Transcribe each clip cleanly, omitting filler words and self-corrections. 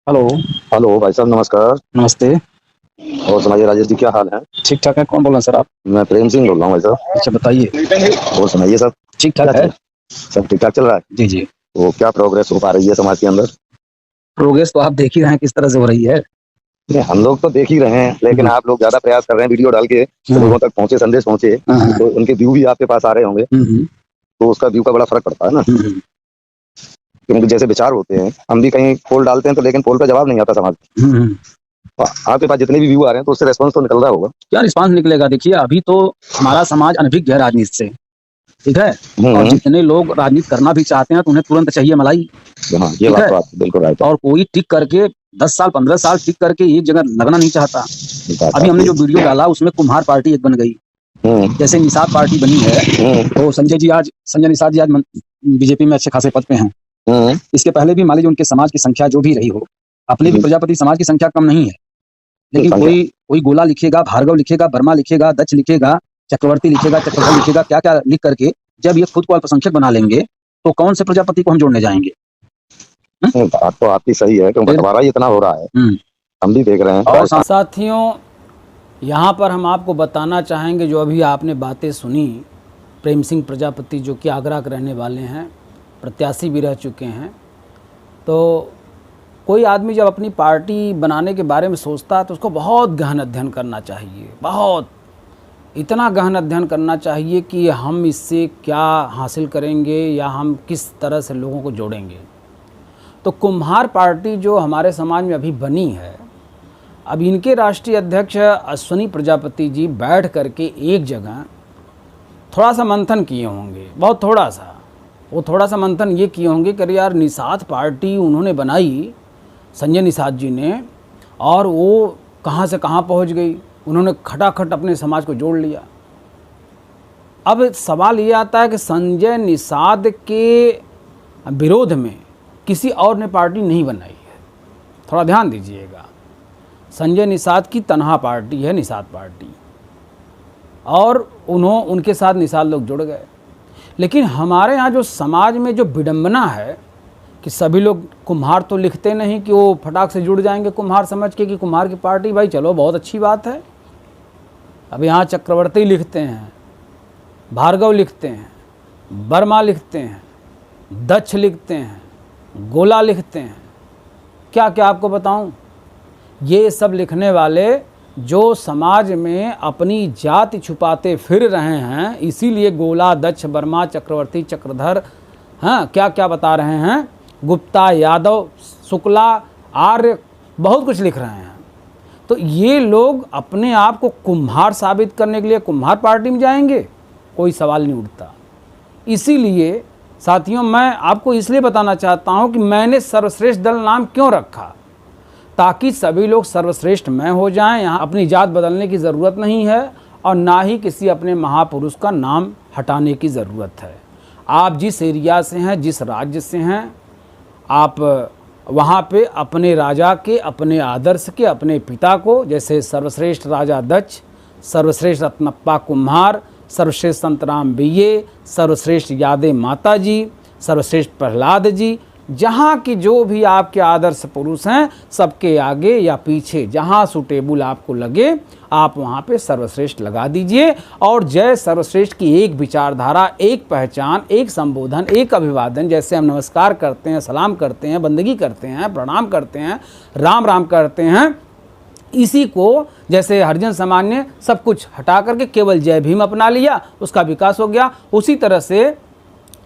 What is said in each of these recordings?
Hello. Hello भाई साहब, नमस्कार। नमस्ते। और सुनाइए राजेश जी, क्या हाल है? ठीक ठाक है। कौन बोल रहे हैं सर आप? मैं प्रेम सिंह बोल रहा हूँ भाई साहब। अच्छा बताइए। और सुनाइए सब। ठीक क्या ठाक चल है। रहा है? सब ठीक ठाक चल रहा है। जी जी। तो क्या प्रोग्रेस हो पा रही है समाज के अंदर? प्रोग्रेस तो आप देख ही रहे हैं किस तरह से हो रही है। नहीं, हम लोग तो देख ही रहे हैं, लेकिन हम्म, आप लोग ज्यादा प्रयास कर रहे हैं वीडियो डाल के कि हाँ, लोगों तक पहुंचे, संदेश पहुंचे, हाँ, तो उनके व्यू भी आपके पास आ रहे होंगे, हम्म, तो उसका व्यू का बड़ा फर्क पड़ता है ना। हम्म, क्योंकि जैसे विचार होते हैं, हम भी कहीं पोल डालते हैं तो लेकिन पोल का जवाब नहीं आता समाज में। हम्म। तो आपके पास जितने भी व्यू आ रहे हैं तो उससे रेस्पॉन्स तो निकल रहा होगा। क्या रिस्पांस निकलेगा? देखिए अभी तो हमारा समाज अनभिज्ञ है राजनीति से। ठीक है। और हम्म। जितने लोग राजनीति करना भी चाहते हैं तो उन्हें तुरंत चाहिए मलाई। हाँ, ये ठीक बात है। तो आप बिल्कुल राइट है। और कोई टिक करके 10 साल 15 साल टिक करके एक जगह लगना नहीं चाहता। बात अभी हमने आपकी। जो वीडियो डाला उसमें कुम्हार पार्टी एक बन गई। हम्म। जैसे निषाद पार्टी बनी है हम्म। तो संजय निषाद जी आज बीजेपी में अच्छे खासे पद पे हैं। हम्म। इसके पहले भी मान लीजिए उनके समाज की संख्या जो भी रही हो, अपने भी प्रजापति समाज की संख्या कम नहीं है। लेकिन संख्या। कोई कोई गोला लिखेगा, भार्गव लिखेगा, वर्मा लिखेगा, दक्ष लिखेगा, चक्रवर्ती लिखेगा, चक्रधर लिखेगा, क्या क्या लिख करके जब ये खुद को अल्पसंख्यक बना लेंगे तो कौन से प्रजापति को हम जोड़ने जाएंगे? बात तो आपकी सही है, क्योंकि फिर बंटवारा ही इतना हो रहा है, हम भी देख रहे हैं और राजस्थान। साथियों, यहाँ पर हम आपको बताना चाहेंगे, जो अभी आपने बातें सुनी, प्रेम सिंह प्रजापति जो कि आगरा के रहने वाले हैं, प्रत्याशी भी रह चुके हैं। तो कोई आदमी जब अपनी पार्टी बनाने के बारे में सोचता है तो उसको बहुत गहन अध्ययन करना चाहिए, बहुत इतना गहन अध्ययन करना चाहिए कि हम इससे क्या हासिल करेंगे या हम किस तरह से लोगों को जोड़ेंगे। तो कुम्हार पार्टी जो हमारे समाज में अभी बनी है, अब इनके राष्ट्रीय अध्यक्ष अश्वनी प्रजापति जी बैठ करके एक जगह थोड़ा सा मंथन किए होंगे, बहुत थोड़ा सा। वो थोड़ा सा मंथन ये किए होंगे कि अरे यार, निषाद पार्टी उन्होंने बनाई, संजय निषाद जी ने, और वो कहाँ से कहाँ पहुँच गई, उन्होंने खटाखट अपने समाज को जोड़ लिया। अब सवाल ये आता है कि संजय निषाद के विरोध में किसी और ने पार्टी नहीं बनाई है। थोड़ा ध्यान दीजिएगा, संजय निषाद की तनहा पार्टी है निषाद पार्टी, और उनके साथ निषाद लोग जुड़ गए। लेकिन हमारे यहाँ जो समाज में जो विडंबना है कि सभी लोग कुम्हार तो लिखते नहीं कि वो फटाक से जुड़ जाएंगे कुम्हार समझ के कि कुम्हार की पार्टी, भाई चलो बहुत अच्छी बात है। अब यहाँ चक्रवर्ती लिखते हैं, भार्गव लिखते हैं, वर्मा लिखते हैं, दक्ष लिखते हैं, गोला लिखते हैं, क्या क्या आपको बताऊं। ये सब लिखने वाले जो समाज में अपनी जाति छुपाते फिर रहे हैं, इसीलिए गोला, दक्ष, वर्मा, चक्रवर्ती, चक्रधर, हाँ क्या क्या बता रहे हैं, गुप्ता, यादव, शुक्ला, आर्य, बहुत कुछ लिख रहे हैं। तो ये लोग अपने आप को कुम्हार साबित करने के लिए कुम्हार पार्टी में जाएंगे, कोई सवाल नहीं उठता। इसीलिए साथियों, मैं आपको इसलिए बताना चाहता हूं कि मैंने सर्वश्रेष्ठ दल नाम क्यों रखा, ताकि सभी लोग सर्वश्रेष्ठ मैं हो जाएं। यहाँ अपनी जात बदलने की ज़रूरत नहीं है और ना ही किसी अपने महापुरुष का नाम हटाने की ज़रूरत है। आप जिस एरिया से हैं, जिस राज्य से हैं, आप वहाँ पे अपने राजा के, अपने आदर्श के, अपने पिता को, जैसे सर्वश्रेष्ठ राजा दक्ष, सर्वश्रेष्ठ रत्नप्पा कुम्हार, सर्वश्रेष्ठ संतराम बिये, सर्वश्रेष्ठ यादे माता जी, सर्वश्रेष्ठ प्रहलाद जी, जहाँ की जो भी आपके आदर्श पुरुष हैं, सबके आगे या पीछे जहाँ सूटेबल आपको लगे, आप वहाँ पे सर्वश्रेष्ठ लगा दीजिए। और जय सर्वश्रेष्ठ की एक विचारधारा, एक पहचान, एक संबोधन, एक अभिवादन, जैसे हम नमस्कार करते हैं, सलाम करते हैं, बंदगी करते हैं, प्रणाम करते हैं, राम राम करते हैं, इसी को जैसे हरिजन समाज ने सब कुछ हटा करके केवल जय भीम अपना लिया, उसका विकास हो गया। उसी तरह से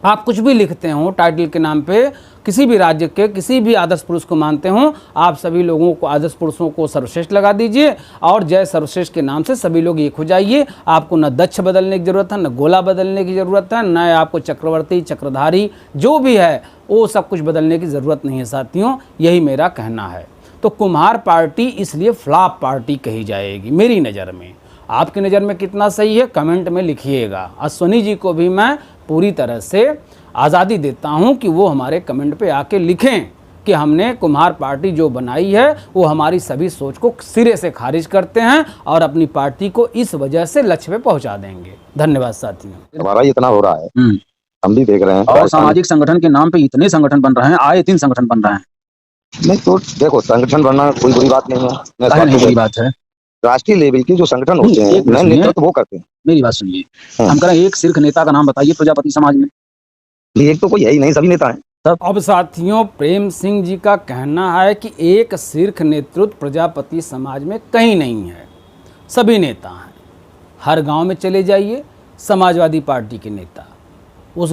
आप कुछ भी लिखते हो टाइटल के नाम पे, किसी भी राज्य के किसी भी आदर्श पुरुष को मानते हो, आप सभी लोगों को, आदर्श पुरुषों को सर्वश्रेष्ठ लगा दीजिए और जय सर्वश्रेष्ठ के नाम से सभी लोग एक हो जाइए। आपको न दक्ष बदलने की ज़रूरत है, न गोला बदलने की ज़रूरत है, न आपको चक्रवर्ती, चक्रधारी जो भी है वो सब कुछ बदलने की ज़रूरत नहीं है साथियों, यही मेरा कहना है। तो कुम्हार पार्टी इसलिए फ्लॉप पार्टी कही जाएगी मेरी नज़र में। आपकी नज़र में कितना सही है कमेंट में लिखिएगा। अश्वनी जी को भी मैं पूरी तरह से आज़ादी देता हूं कि वो हमारे कमेंट पे आके लिखें कि हमने कुम्हार पार्टी जो बनाई है वो हमारी सभी सोच को सिरे से खारिज करते हैं और अपनी पार्टी को इस वजह से लक्ष्य पे पहुंचा देंगे। धन्यवाद साथियों। हमारा ही इतना हो रहा है, हम भी देख रहे हैं और राजस्थान। सामाजिक संगठन के नाम पे इतने संगठन बन रहे हैं, आए दिन संगठन बन रहे हैं। नहीं तो देखो, संगठन बनना कोई बुरी बात नहीं है। मैं इस काहे बात नहीं को बुरी कहता बात है? हूँ। राष्ट्रीय लेवल की जो संगठन नहीं, होते हैं, एक मिनट मेन सुनिए, नेतृत्व वो करते हैं। मेरी बात सुनिए। हाँ। हम कह रहे हैं एक शीर्ष नेता का नाम बताइए प्रजापति समाज में। एक तो कोई है ही नहीं, सभी नेता हैं। अब साथियों, प्रेम सिंह जी का कहना है कि एक शीर्ष नेतृत्व प्रजापति समाज में कहीं नहीं है, सभी नेता हैं। हर गांव में चले जाइए, समाजवादी पार्टी के नेता, उस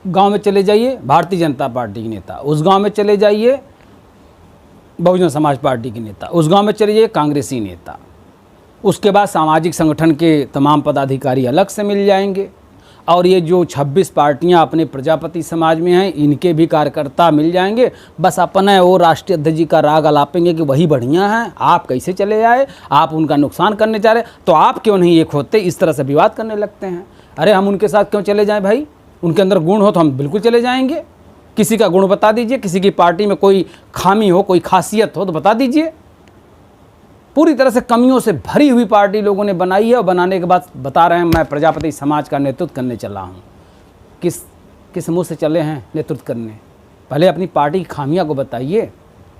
गांव में चले जाइए भारतीय जनता पार्टी के नेता, उस गांव में चले जाइए बहुजन समाज पार्टी के नेता, उस गांव में चले जाइए कांग्रेसी नेता। उसके बाद सामाजिक संगठन के तमाम पदाधिकारी अलग से मिल जाएंगे, और ये जो 26 पार्टियां अपने प्रजापति समाज में हैं, इनके भी कार्यकर्ता मिल जाएंगे। बस अपने वो राष्ट्रीय अध्यक्ष जी का राग अलापेंगे कि वही बढ़िया हैं, आप कैसे चले आए, आप उनका नुकसान करने जा रहे, तो आप क्यों नहीं एक होते, इस तरह से विवाद करने लगते हैं। अरे हम उनके साथ क्यों चले जाएं भाई, उनके अंदर गुण हो तो हम बिल्कुल चले जाएंगे। किसी का गुण बता दीजिए, किसी की पार्टी में कोई खामी हो, कोई खासियत हो तो बता दीजिए। पूरी तरह से कमियों से भरी हुई पार्टी लोगों ने बनाई है, और बनाने के बाद बता रहे हैं मैं प्रजापति समाज का नेतृत्व करने चला हूँ। किस मुँह से चले हैं नेतृत्व करने? पहले अपनी पार्टी की खामियां को बताइए,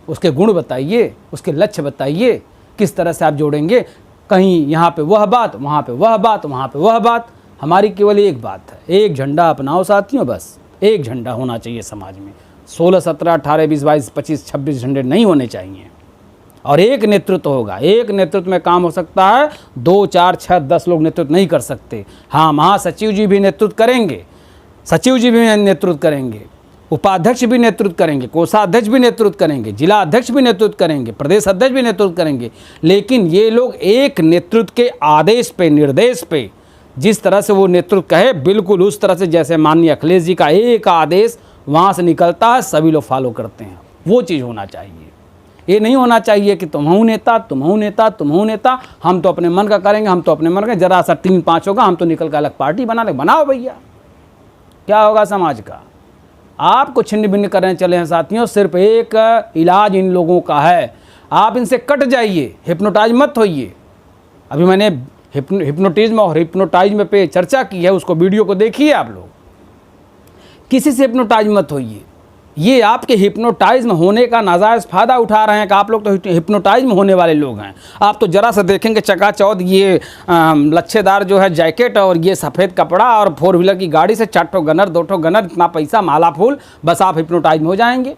उसके गुण बताइए, उसके लक्ष्य बताइए, किस तरह से आप जोड़ेंगे। कहीं यहाँ पे वह बात, वहाँ पे वह बात, वहाँ पे वह बात। हमारी केवल एक बात है, एक झंडा अपनाओ साथियों, बस एक झंडा होना चाहिए समाज में। 16, 17, 18, 20, 22, 25, 26 झंडे नहीं होने चाहिए, और एक नेतृत्व होगा। एक नेतृत्व में काम हो सकता है, 2, 4, 6, 10 लोग नेतृत्व नहीं कर सकते। हाँ, महासचिव जी भी नेतृत्व करेंगे, सचिव जी भी नेतृत्व करेंगे, उपाध्यक्ष भी नेतृत्व करेंगे, कोषाध्यक्ष भी नेतृत्व करेंगे, जिला अध्यक्ष भी नेतृत्व करेंगे, प्रदेश अध्यक्ष भी नेतृत्व करेंगे। लेकिन ये लोग एक नेतृत्व के आदेश पे, निर्देश पे, जिस तरह से वो नेतृत्व कहे, बिल्कुल उस तरह से, जैसे माननीय अखिलेश जी का एक आदेश वहाँ से निकलता है, सभी लोग फॉलो करते हैं। वो चीज़ होना चाहिए। ये नहीं होना चाहिए कि तुम हूँ नेता, तुम हूँ नेता, तुम हूँ नेता, हम तो अपने मन का करेंगे, हम तो अपने मन का, जरा सा 3-5 होगा, हम तो निकल कर अलग पार्टी बना ले। बनाओ भैया, क्या होगा समाज का? आपको छिन्न भिन्न करने चले हैं साथियों। सिर्फ एक इलाज इन लोगों का है, आप इनसे कट जाइए, हिप्नोटाइज मत होइए। अभी मैंने हिप्नोटिज्म और हिप्नोटाइज्म पे चर्चा की है, उसको वीडियो को देखिए आप लोग। किसी से हिप्नोटाइज मत होइए। ये आपके हिप्नोटाइज्म होने का नाजायज़ फ़ायदा उठा रहे हैं कि आप लोग तो हिप्नोटाइज्म होने वाले लोग हैं। आप तो ज़रा सा देखेंगे चकाचौंध ये लच्छेदार जो है जैकेट और ये सफ़ेद कपड़ा और 4 व्हीलर की गाड़ी से 4 ठो गनर, 2 ठो गनर, इतना पैसा, माला फूल, बस आप हिप्नोटाइज हो जाएंगे।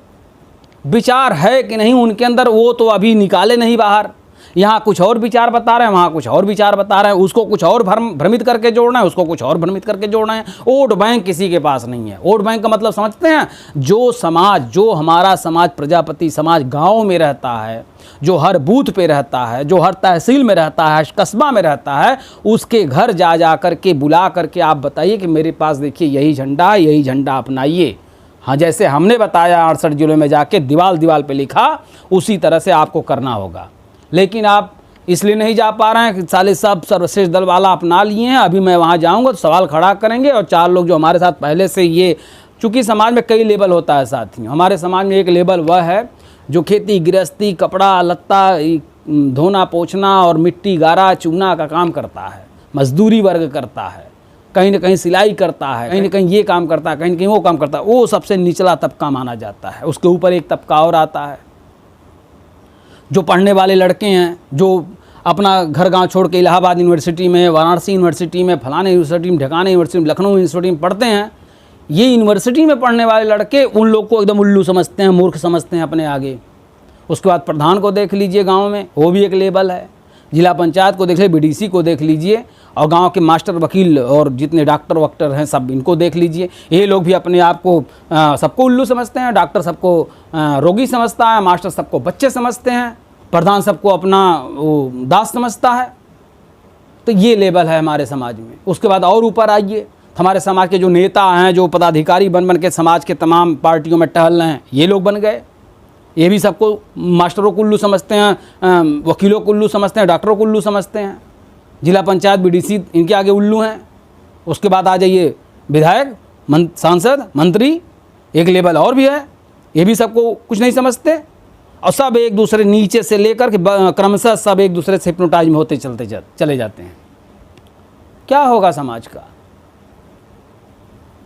विचार है कि नहीं उनके अंदर, वो तो अभी निकाले नहीं बाहर। यहाँ कुछ और विचार बता रहे हैं, वहाँ कुछ और विचार बता रहे हैं, उसको कुछ और भ्रमित करके जोड़ना है, उसको कुछ और भ्रमित करके जोड़ना है। वोट बैंक किसी के पास नहीं है। वोट बैंक का मतलब समझते हैं? जो समाज, जो हमारा समाज प्रजापति समाज गाँव में रहता है, जो हर बूथ पे रहता है, जो हर तहसील में रहता है, कस्बा में रहता है, उसके घर जा कर के बुला करके आप बताइए कि मेरे पास देखिए यही झंडा है, यही झंडा अपनाइए। हाँ, जैसे हमने बताया 68 जिलों में जाके दीवाल पे लिखा, उसी तरह से आपको करना होगा। लेकिन आप इसलिए नहीं जा पा रहे हैं कि साले सब सर्वश्रेष्ठ दल वाला अपना लिए हैं, अभी मैं वहाँ जाऊँगा तो सवाल खड़ा करेंगे, और 4 लोग जो हमारे साथ पहले से, ये चूँकि समाज में कई लेवल होता है साथियों, हमारे समाज में एक लेवल वह है जो खेती गृहस्थी, कपड़ा लत्ता धोना पोछना और मिट्टी गारा चूना का काम करता है, मजदूरी वर्ग करता है, कहीं ना कहीं सिलाई करता है, कहीं ना कहीं ये काम करता है, कहीं ना कहीं वो काम करता है। वो सबसे निचला तबका माना जाता है। उसके ऊपर एक तबका और आता है, जो पढ़ने वाले लड़के हैं, जो अपना घर गांव छोड़ के इलाहाबाद यूनिवर्सिटी में, वाराणसी यूनिवर्सिटी में, फलाने यूनिवर्सिटी में, ढकाने यूनिवर्सिटी में, लखनऊ यूनिवर्सिटी में पढ़ते हैं। ये यूनिवर्सिटी में पढ़ने वाले लड़के उन लोग को एकदम उल्लू समझते हैं, मूर्ख समझते हैं अपने आगे। उसके बाद प्रधान को देख लीजिए गाँव में, वो भी एक लेवल है। जिला पंचायत को देख लीजिए, बीडीसी को देख लीजिए, और गांव के मास्टर, वकील और जितने डॉक्टर वक्टर हैं सब, इनको देख लीजिए। ये लोग भी अपने आप को सबको उल्लू समझते हैं। डॉक्टर सबको रोगी समझता है, मास्टर सबको बच्चे समझते हैं, प्रधान सबको अपना दास समझता है। तो ये लेवल है हमारे समाज में। उसके बाद और ऊपर आइए, हमारे समाज के जो नेता हैं, जो पदाधिकारी बन के समाज के तमाम पार्टियों में टहल रहे हैं, ये लोग बन गए। ये भी सबको मास्टरों को उल्लू समझते हैं, वकीलों को उल्लू समझते हैं, डॉक्टरों को उल्लू समझते हैं। जिला पंचायत, बीडीसी इनके आगे उल्लू हैं। उसके बाद आ जाइए विधायक, सांसद, मंत्री, एक लेवल और भी है, ये भी सबको कुछ नहीं समझते, और सब एक दूसरे नीचे से लेकर के क्रमशः सब एक दूसरे से हिप्नोटाइज में होते चले जाते हैं। क्या होगा समाज का?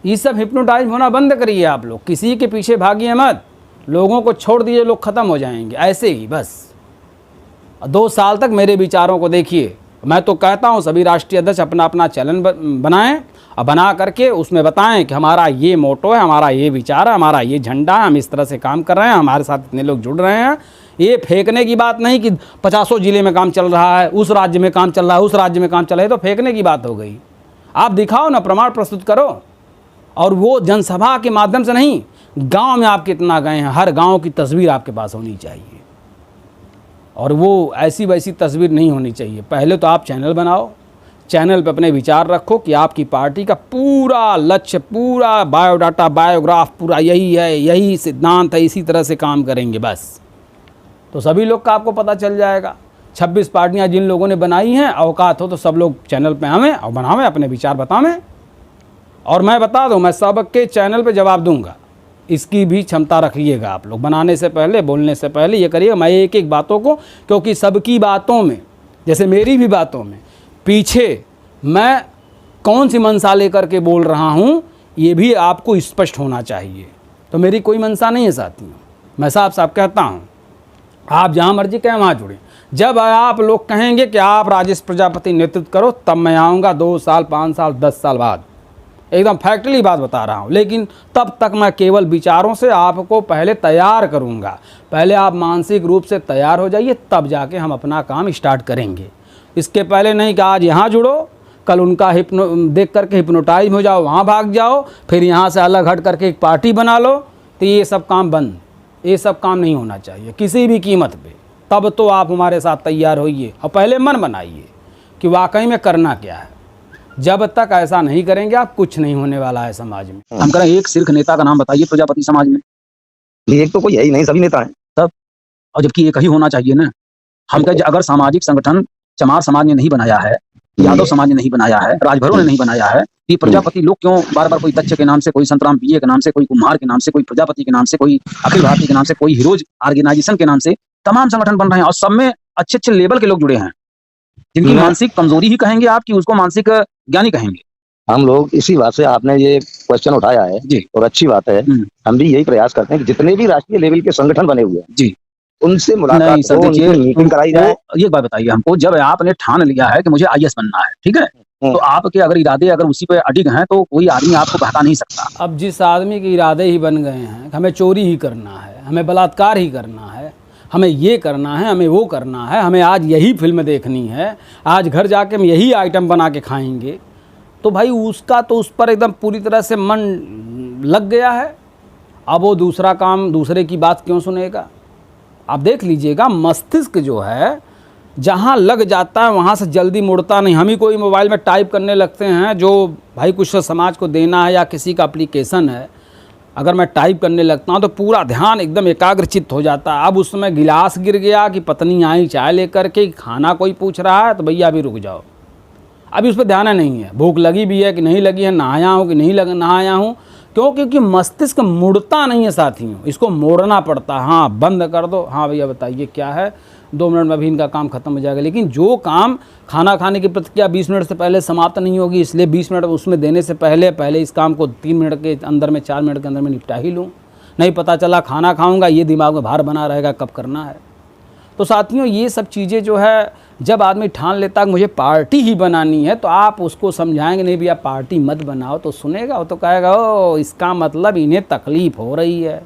ये सब हिप्नोटाइज होना बंद करिए आप लोग, किसी के पीछे भागिए मत। लोगों को छोड़ दीजिए, लोग ख़त्म हो जाएंगे ऐसे ही बस। 2 साल तक मेरे विचारों को देखिए। मैं तो कहता हूँ सभी राष्ट्रीय अध्यक्ष अपना अपना चैनल बनाएं और बना करके उसमें बताएं कि हमारा ये मोटो है, हमारा ये विचार है, हमारा ये झंडा है, हम इस तरह से काम कर रहे हैं, हमारे साथ इतने लोग जुड़ रहे हैं। ये फेंकने की बात नहीं कि 50 जिले में काम चल रहा है, उस राज्य में काम चल रहा है, उस राज्य में काम चल रहा है, तो फेंकने की बात हो गई। आप दिखाओ ना, प्रमाण प्रस्तुत करो। और वो जनसभा के माध्यम से नहीं, गांव में आप कितना गए हैं, हर गांव की तस्वीर आपके पास होनी चाहिए। और वो ऐसी वैसी तस्वीर नहीं होनी चाहिए। पहले तो आप चैनल बनाओ, चैनल पे अपने विचार रखो कि आपकी पार्टी का पूरा लक्ष्य, पूरा बायोडाटा, बायोग्राफ पूरा यही है, यही सिद्धांत है, इसी तरह से काम करेंगे बस। तो सभी लोग का आपको पता चल जाएगा। 26 पार्टियां जिन लोगों ने बनाई हैं, औकात हो तो सब लोग चैनल पे आवें और बनावें, अपने विचार बतावें। और मैं बता दूं, मैं सबके चैनल पे जवाब दूंगा। इसकी भी क्षमता रखिएगा आप लोग। बनाने से पहले, बोलने से पहले ये करिएगा। मैं एक एक बातों को, क्योंकि सबकी बातों में, जैसे मेरी भी बातों में, पीछे मैं कौन सी मंशा लेकर के बोल रहा हूँ, ये भी आपको स्पष्ट होना चाहिए। तो मेरी कोई मंशा नहीं है साथियों, मैं साफ साफ कहता हूँ। आप जहाँ मर्जी कहें वहाँ जुड़ें। जब आप लोग कहेंगे कि आप राजेश प्रजापति नेतृत्व करो, तब मैं आऊँगा 2 साल, 5 साल, 10 साल बाद। एकदम फैक्टली बात बता रहा हूँ। लेकिन तब तक मैं केवल विचारों से आपको पहले तैयार करूँगा। पहले आप मानसिक रूप से तैयार हो जाइए, तब जाके हम अपना काम स्टार्ट करेंगे। इसके पहले नहीं कि आज यहाँ जुड़ो, कल उनका देख करके हिप्नोटाइज हो जाओ, वहाँ भाग जाओ, फिर यहाँ से अलग हट करके एक पार्टी बना लो। तो ये सब काम बंद, ये सब काम नहीं होना चाहिए किसी भी कीमत पे। तब तो आप हमारे साथ तैयार होइए और पहले मन बनाइए कि वाकई में करना क्या है। जब तक ऐसा नहीं करेंगे आप, कुछ नहीं होने वाला है समाज में। हम करें एक शीर्ष नेता का नाम बताइए प्रजापति समाज में। एक तो कोई है ही नहीं, सभी नेता हैं तब, और जबकि एक ही होना चाहिए ना। हम कहें अगर सामाजिक संगठन चमार समाज ने नहीं बनाया है, यादव समाज ने नहीं बनाया है, राजभरों ने नहीं बनाया है, ये प्रजापति लोग क्यों बार बार, कोई दक्ष के नाम से, कोई संतराम पीए के नाम से, कोई कुम्हार के नाम से, कोई प्रजापति के नाम से, कोई अखिल भारतीय के नाम से, कोई हीरोज ऑर्गेनाइजेशन के नाम से तमाम संगठन बन रहे हैं। और सब में अच्छे अच्छे लेवल के लोग जुड़े हैं, जिनकी मानसिक कमजोरी ही कहेंगे आप कि उसको मानसिक ज्ञानी कहेंगे। हम लोग इसी बात से, आपने ये क्वेश्चन उठाया है जी, और अच्छी बात है। हम भी यही प्रयास करते हैं कि जितने भी राष्ट्रीय लेवल के संगठन बने हुए हैं जी, उनसे मुलाकात नहीं सर, हो, देखिए उनकी मीटिंग कराई जाए। ये बात बताइए हमको, जब आपने ठान लिया है कि मुझे आईएएस बनना है, ठीक है, तो आपके अगर इरादे अगर उसी पे अडिग हैं, तो कोई आदमी आपको बहका नहीं सकता। अब जिस आदमी के इरादे ही बन गए हैं, हमें चोरी ही करना है, हमें बलात्कार ही करना है, हमें ये करना है, हमें वो करना है, हमें आज यही फिल्म देखनी है, आज घर जाके हम यही आइटम बना के खाएंगे, तो भाई उसका तो उस पर एकदम पूरी तरह से मन लग गया है। अब वो दूसरा काम, दूसरे की बात क्यों सुनेगा? आप देख लीजिएगा, मस्तिष्क जो है जहाँ लग जाता है वहाँ से जल्दी मुड़ता नहीं। हम ही कोई मोबाइल में टाइप करने लगते हैं, जो भाई कुछ समाज को देना है या किसी का एप्लीकेशन है, अगर मैं टाइप करने लगता हूँ तो पूरा ध्यान एकदम एकाग्रचित्त हो जाता है। अब उस समय गिलास गिर गया कि पत्नी आई चाय लेकर के, खाना कोई पूछ रहा है, तो भैया अभी रुक जाओ, अभी उस पर ध्यान नहीं है। भूख लगी भी है कि नहीं लगी है, नहाया हूँ कि नहीं नहाया हूँ, क्यों? क्योंकि मस्तिष्क मुड़ता नहीं है साथियों, इसको मोड़ना पड़ता है। हाँ, बंद कर दो, हाँ भैया बताइए क्या है, 2 मिनट में भी इनका काम खत्म हो जाएगा। लेकिन जो काम खाना खाने की प्रतिक्रिया 20 मिनट से पहले समाप्त नहीं होगी, इसलिए 20 मिनट उसमें देने से पहले इस काम को 3 मिनट के अंदर में, 4 मिनट के अंदर में निपटा ही लूँ। नहीं पता चला खाना खाऊंगा, ये दिमाग में भार बना रहेगा कब करना है। तो साथियों, ये सब चीज़ें जो है, जब आदमी ठान लेता है मुझे पार्टी ही बनानी है, तो आप उसको समझाएंगे नहीं भैया पार्टी मत बनाओ, तो सुनेगा। वो तो कहेगा ओ इसका मतलब इन्हें तकलीफ़ हो रही है,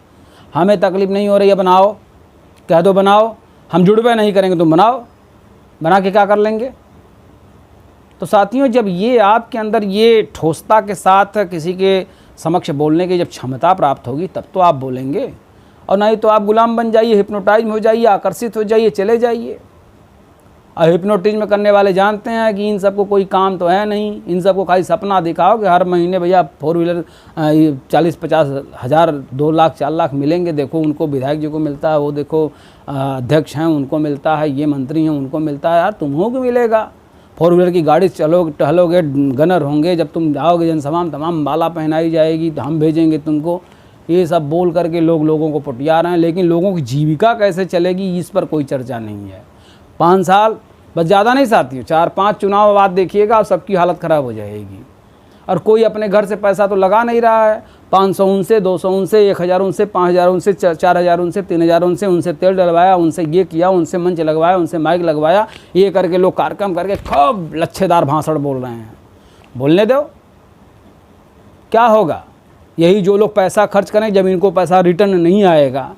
हमें तकलीफ़ नहीं हो रही है, बनाओ, कह दो बनाओ, हम जुड़वे नहीं करेंगे, तुम बनाओ, बना के क्या कर लेंगे। तो साथियों, जब ये आपके अंदर ये ठोसता के साथ किसी के समक्ष बोलने की जब क्षमता प्राप्त होगी, तब तो आप बोलेंगे। और नहीं तो आप गुलाम बन जाइए, हिप्नोटाइज हो जाइए, आकर्षित हो जाइए, चले जाइए। और हिप्नोटिज्म करने वाले जानते हैं कि इन सबको कोई काम तो है नहीं, इन सबको खाली सपना दिखाओ कि हर महीने भैया 4 व्हीलर 40-50 हज़ार, 2 लाख 4 लाख मिलेंगे। देखो उनको विधायक जी को मिलता है, वो देखो अध्यक्ष हैं उनको मिलता है, ये मंत्री हैं उनको मिलता है, यार तुम्हों को मिलेगा। 4 व्हीलर की गाड़ी चलोगे, टहलोगे, गनर होंगे, जब तुम जाओगे जनसभा में तमाम माला पहनाई जाएगी, तो हम भेजेंगे तुमको। ये सब बोल करके लोगों को पटिया रहे हैं, लेकिन लोगों की जीविका कैसे चलेगी इस पर कोई चर्चा नहीं है। 5 साल बस, ज़्यादा नहीं साथियों, 4-5 चुनाव बाद देखिएगा, सबकी हालत ख़राब हो जाएगी। और कोई अपने घर से पैसा तो लगा नहीं रहा है, 500 उनसे, 200 उनसे, 1000 उनसे, 5000 उनसे, 4000 उनसे, 3000 उनसे तेल डलवाया, उनसे ये किया, उनसे मंच लगवाया, उनसे माइक लगवाया, ये करके लोग कार्यक्रम करके खूब लच्छेदार भाषण बोल रहे हैं। बोलने दो, क्या होगा? यही जो लोग पैसा खर्च करें, जब इनको पैसा रिटर्न नहीं आएगा,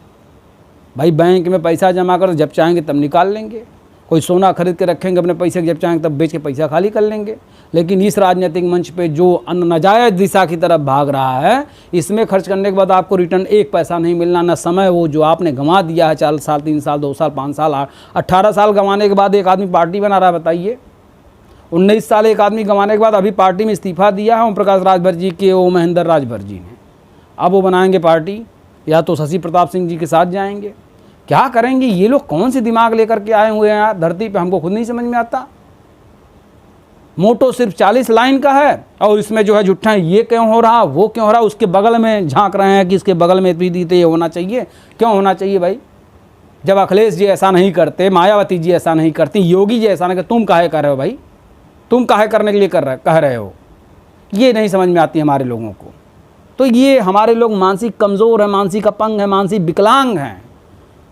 भाई बैंक में पैसा जमा कर, जब चाहेंगे तब निकाल लेंगे। कोई सोना खरीद के रखेंगे अपने पैसे, जब चाहेंगे तब बेच के पैसा खाली कर लेंगे। लेकिन इस राजनीतिक मंच पे जो नाजायज़ दिशा की तरफ भाग रहा है, इसमें खर्च करने के बाद आपको रिटर्न एक पैसा नहीं मिलना, ना समय वो जो आपने गंवा दिया है 4 साल, 3 साल, 2 साल, 5 साल, 18 साल गंवाने के बाद एक आदमी पार्टी बना रहा है, बताइए। 19 साल एक आदमी गंवाने के बाद अभी पार्टी में इस्तीफा दिया है ओम प्रकाश राजभर जी के, ओ महेंद्र राजभर जी ने। अब वो बनाएंगे पार्टी, या तो शशि प्रताप सिंह जी के साथ जाएंगे। क्या करेंगे ये लोग? कौन से दिमाग लेकर के आए हुए हैं यार धरती पे, हमको खुद नहीं समझ में आता। मोटो सिर्फ 40 लाइन का है और इसमें जो है जुट्ठा ये क्यों हो रहा, वो क्यों हो रहा, उसके बगल में झांक रहे हैं कि इसके बगल में भी ये होना चाहिए। क्यों होना चाहिए भाई? जब अखिलेश जी ऐसा नहीं करते, मायावती जी ऐसा नहीं करती, योगी जी ऐसा नहीं करते, तुम काहे कर रहे हो भाई? तुम काहे करने के लिए कह रहे हो? ये नहीं समझ में आती हमारे लोगों को। तो ये हमारे लोग मानसिक कमज़ोर हैं, मानसिक अपंग हैं, मानसिक विकलांग हैं।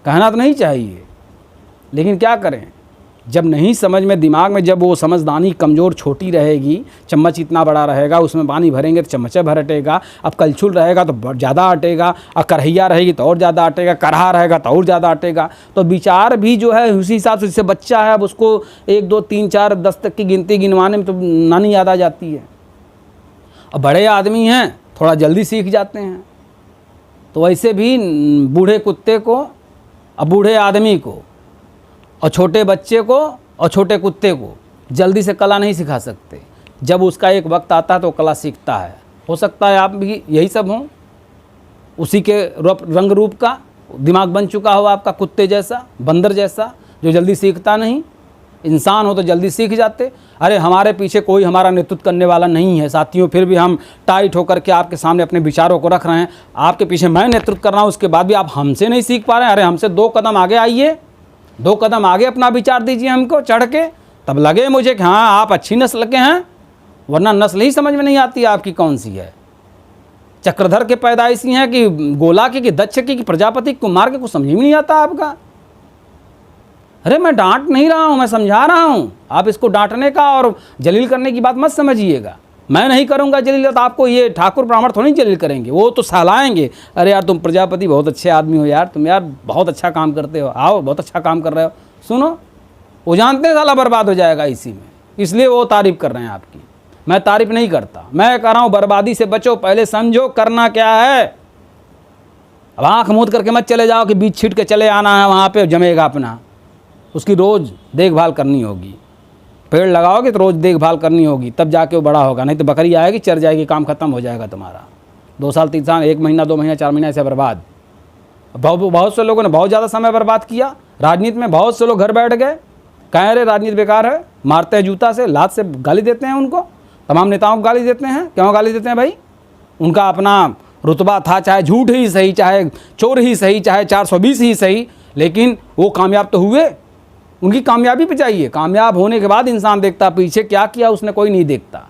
कहना तो नहीं चाहिए, लेकिन क्या करें, जब नहीं समझ में, दिमाग में जब वो समझदानी कमज़ोर छोटी रहेगी, चम्मच इतना बड़ा रहेगा, उसमें पानी भरेंगे तो चम्मच भर अटेगा। अब कलछुल रहेगा तो ज़्यादा अटेगा, और कढ़ैया रहेगी तो और ज़्यादा अटेगा, कढ़ा रहेगा तो और ज़्यादा अटेगा। तो विचार भी जो है उसी हिसाब से, जैसे बच्चा है, अब उसको 1 2 3 4 10 तक की गिनती गिनवाने में तो नानी याद आ जाती है। अब बड़े आदमी हैं, थोड़ा जल्दी सीख जाते हैं। तो वैसे भी बूढ़े कुत्ते को और बूढ़े आदमी को और छोटे बच्चे को और छोटे कुत्ते को जल्दी से कला नहीं सिखा सकते। जब उसका एक वक्त आता है तो कला सीखता है। हो सकता है आप भी यही सब हों, उसी के रंग रूप का दिमाग बन चुका हो आपका, कुत्ते जैसा, बंदर जैसा, जो जल्दी सीखता नहीं। इंसान हो तो जल्दी सीख जाते। अरे हमारे पीछे कोई हमारा नेतृत्व करने वाला नहीं है साथियों, फिर भी हम टाइट होकर के आपके सामने अपने विचारों को रख रहे हैं। आपके पीछे मैं नेतृत्व कर रहा हूँ, उसके बाद भी आप हमसे नहीं सीख पा रहे हैं। अरे हमसे 2 कदम आगे आइए, 2 कदम आगे अपना विचार दीजिए हमको चढ़ के, तब लगे मुझे कि हाँ आप अच्छी नस्ल के हैं, वरना नस्ल ही समझ में नहीं आती आपकी कौन सी है। चक्रधर के पैदाइशी हैं कि गोला की, कि दक्ष की, कि प्रजापति कुमार के, कुछ समझ में नहीं आता आपका। अरे मैं डांट नहीं रहा हूँ, मैं समझा रहा हूँ। आप इसको डांटने का और जलील करने की बात मत समझिएगा। मैं नहीं करूँगा जलील, तो आपको ये ठाकुर ब्राह्मण थोड़ी जलील करेंगे, वो तो सहलाएंगे। अरे यार तुम प्रजापति बहुत अच्छे आदमी हो यार, तुम यार बहुत अच्छा काम करते हो, आओ बहुत अच्छा काम कर रहे हो, सुनो। वो जानते हैं साला बर्बाद हो जाएगा इसी में, इसलिए वो तारीफ़ कर रहे हैं आपकी। मैं तारीफ़ नहीं करता, मैं कह रहा हूँ बर्बादी से बचो, पहले समझो करना क्या है। अब आँख मूंद करके मत चले जाओ कि बीच छीट के चले आना है, वहाँ पर जमेगा अपना। उसकी रोज़ देखभाल करनी होगी। पेड़ लगाओगे तो रोज़ देखभाल करनी होगी, तब जाके वो बड़ा होगा। नहीं तो बकरी आएगी, चर जाएगी, काम खत्म हो जाएगा तुम्हारा। 2 साल 3 साल, 1 महीना 2 महीना 4 महीना ऐसे बर्बाद। बहुत से लोगों ने बहुत ज़्यादा समय बर्बाद किया राजनीति में। बहुत से लोग घर बैठ गए, कह रहे राजनीति बेकार है, मारते हैं जूता से, लात से गाली देते हैं उनको। तमाम नेताओं को गाली देते हैं। क्यों गाली देते हैं भाई? उनका अपना रुतबा था, चाहे झूठ ही सही, चाहे चोर ही सही, चाहे 420 ही सही, लेकिन वो कामयाब तो हुए। उनकी कामयाबी पे चाहिए। कामयाब होने के बाद इंसान देखता पीछे क्या किया उसने, कोई नहीं देखता।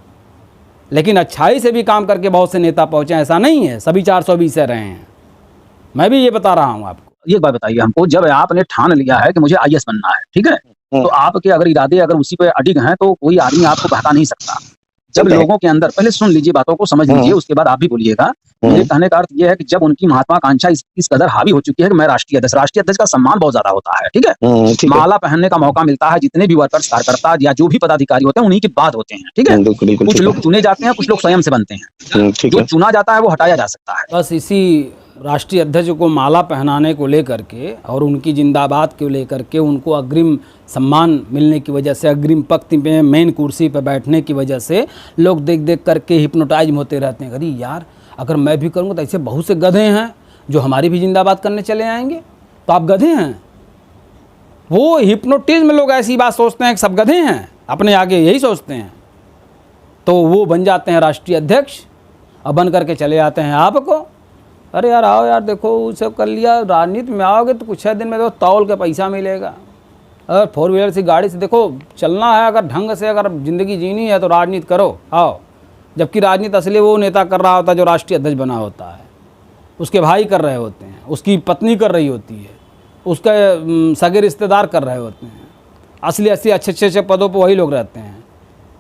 लेकिन अच्छाई से भी काम करके बहुत से नेता पहुंचे, ऐसा नहीं है सभी 420 से रहे हैं। मैं भी ये बता रहा हूं आपको। ये बात बताइए हमको, जब आपने ठान लिया है कि मुझे आईएएस बनना है, ठीक है, तो आपके अगर इरादे अगर उसी पे अडिग हैं तो कोई आदमी आपको बहका नहीं सकता। जब लोगों के अंदर, पहले सुन लीजिए, बातों को समझ लीजिए, उसके बाद आप भी बोलिएगा। मेरे कहने का अर्थ यह है कि जब उनकी महत्वाकांक्षा इस कदर हावी हो चुकी है कि मैं राष्ट्रीय अध्यक्ष का सम्मान बहुत ज्यादा होता है, ठीक है, माला पहनने का मौका मिलता है। जितने भी वर्कर्स, कार्यकर्ता या जो भी पदाधिकारी होते हैं उन्हीं की बात होते हैं, ठीक है। कुछ लोग चुने जाते हैं, कुछ लोग स्वयं से बनते हैं। जो चुना जाता है वो हटाया जा सकता है। बस इसी राष्ट्रीय अध्यक्ष को माला पहनाने को लेकर के और उनकी जिंदाबाद को लेकर के, उनको अग्रिम सम्मान मिलने की वजह से, अग्रिम पंक्ति में मेन कुर्सी पर बैठने की वजह से लोग देख देख करके हिप्नोटाइज होते रहते हैं। अरे यार अगर मैं भी करूँगा तो ऐसे बहुत से गधे हैं जो हमारी भी जिंदाबाद करने चले आएंगे, तो आप गधे हैं। वो हिप्नोटिज्म, लोग ऐसी बात सोचते हैं कि सब गधे हैं, अपने आगे यही सोचते हैं, तो वो बन जाते हैं राष्ट्रीय अध्यक्ष और बन करके चले आते हैं आपको। अरे यार आओ यार, देखो वो सब कर लिया, राजनीति में आओगे तो कुछ 6 दिन में तो तौल के पैसा मिलेगा। अगर 4 व्हीलर से गाड़ी से देखो चलना है, अगर ढंग से अगर ज़िंदगी जीनी है तो राजनीति करो, आओ। जबकि राजनीति असली वो नेता कर रहा होता है जो राष्ट्रीय अध्यक्ष बना होता है, उसके भाई कर रहे होते हैं, उसकी पत्नी कर रही होती है, उसके सगे रिश्तेदार कर रहे होते हैं। असली अच्छे अच्छे पदों पर वही लोग रहते हैं।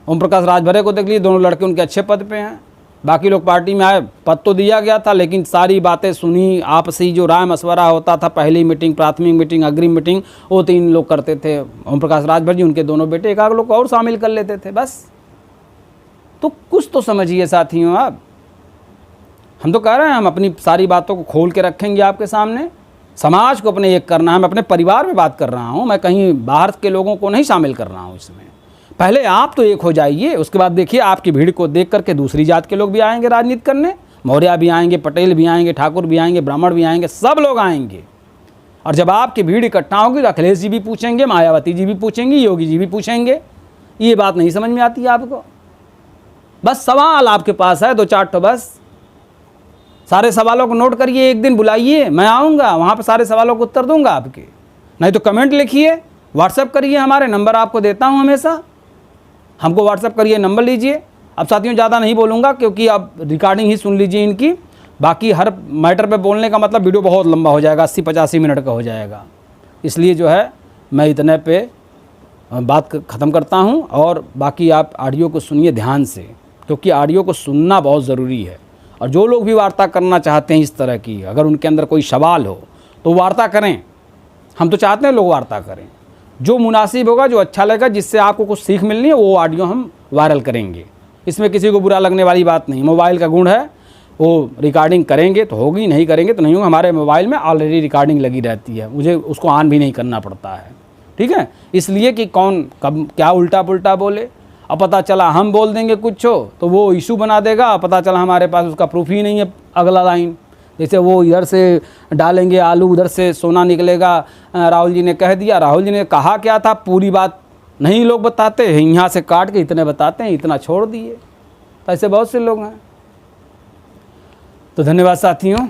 ओम प्रकाश राजभरे को देख लीजिए, दोनों लड़के उनके अच्छे पद पे हैं। बाकी लोग पार्टी में आए, पद तो दिया गया था, लेकिन सारी बातें सुनी, आपसी जो राय मशवरा होता था, पहली मीटिंग, प्राथमिक मीटिंग, अग्रिम मीटिंग, वो 3 लोग करते थे। ओम प्रकाश राजभर जी, उनके दोनों बेटे, एक आध लोग और शामिल कर लेते थे बस। तो कुछ तो समझिए साथियों आप। हम तो कह रहे हैं, हम अपनी सारी बातों को खोल के रखेंगे आपके सामने। समाज को अपने एक करना है। मैं अपने परिवार में बात कर रहा हूँ, मैं कहीं बाहर के लोगों को नहीं शामिल कर रहा हूँ इसमें। पहले आप तो एक हो जाइए, उसके बाद देखिए आपकी भीड़ को देख करके दूसरी जात के लोग भी आएंगे राजनीति करने। मौर्य भी आएंगे, पटेल भी आएंगे, ठाकुर भी आएंगे, ब्राह्मण भी आएंगे, सब लोग आएंगे। और जब आपकी भीड़ इकट्ठा होगी तो अखिलेश जी भी पूछेंगे, मायावती जी भी पूछेंगी, योगी जी भी पूछेंगे। ये बात नहीं समझ में आती है आपको? बस सवाल आपके पास है 2-4 तो बस। सारे सवालों को नोट करिए, एक दिन बुलाइए, मैं आऊँगा, वहाँ पर सारे सवालों को उत्तर दूंगा आपके। नहीं तो कमेंट लिखिए, व्हाट्सएप करिए, हमारे नंबर आपको देता हूँ हमेशा, हमको व्हाट्सएप करिए, नंबर लीजिए। अब साथियों ज़्यादा नहीं बोलूँगा क्योंकि अब रिकॉर्डिंग ही सुन लीजिए इनकी। बाकी हर मैटर पे बोलने का मतलब वीडियो बहुत लंबा हो जाएगा, 80-85 मिनट का हो जाएगा। इसलिए जो है मैं इतने पे बात ख़त्म करता हूँ। और बाकी आप ऑडियो को सुनिए ध्यान से, क्योंकि ऑडियो को सुनना बहुत ज़रूरी है। और जो लोग भी वार्ता करना चाहते हैं इस तरह की, अगर उनके अंदर कोई सवाल हो तो वार्ता करें। हम तो चाहते हैं लोग वार्ता करें, जो मुनासिब होगा, जो अच्छा लगेगा, जिससे आपको कुछ सीख मिलनी है, वो ऑडियो हम वायरल करेंगे। इसमें किसी को बुरा लगने वाली बात नहीं। मोबाइल का गुण है, वो रिकॉर्डिंग करेंगे तो होगी, नहीं करेंगे तो नहीं होगी। हमारे मोबाइल में ऑलरेडी रिकॉर्डिंग लगी रहती है, मुझे उसको ऑन भी नहीं करना पड़ता है, ठीक है। इसलिए कि कौन कब क्या उल्टा पुल्टा बोले, अब पता चला हम बोल देंगे कुछ हो तो वो इशू बना देगा, पता चला हमारे पास उसका प्रूफ ही नहीं है अगला लाइन। जैसे वो इधर से डालेंगे आलू, उधर से सोना निकलेगा, राहुल जी ने कह दिया, राहुल जी ने कहा क्या था, पूरी बात नहीं लोग बताते हैं, यहाँ से काट के इतने बताते हैं, इतना छोड़ दिए। तो ऐसे बहुत से लोग हैं। तो धन्यवाद साथियों,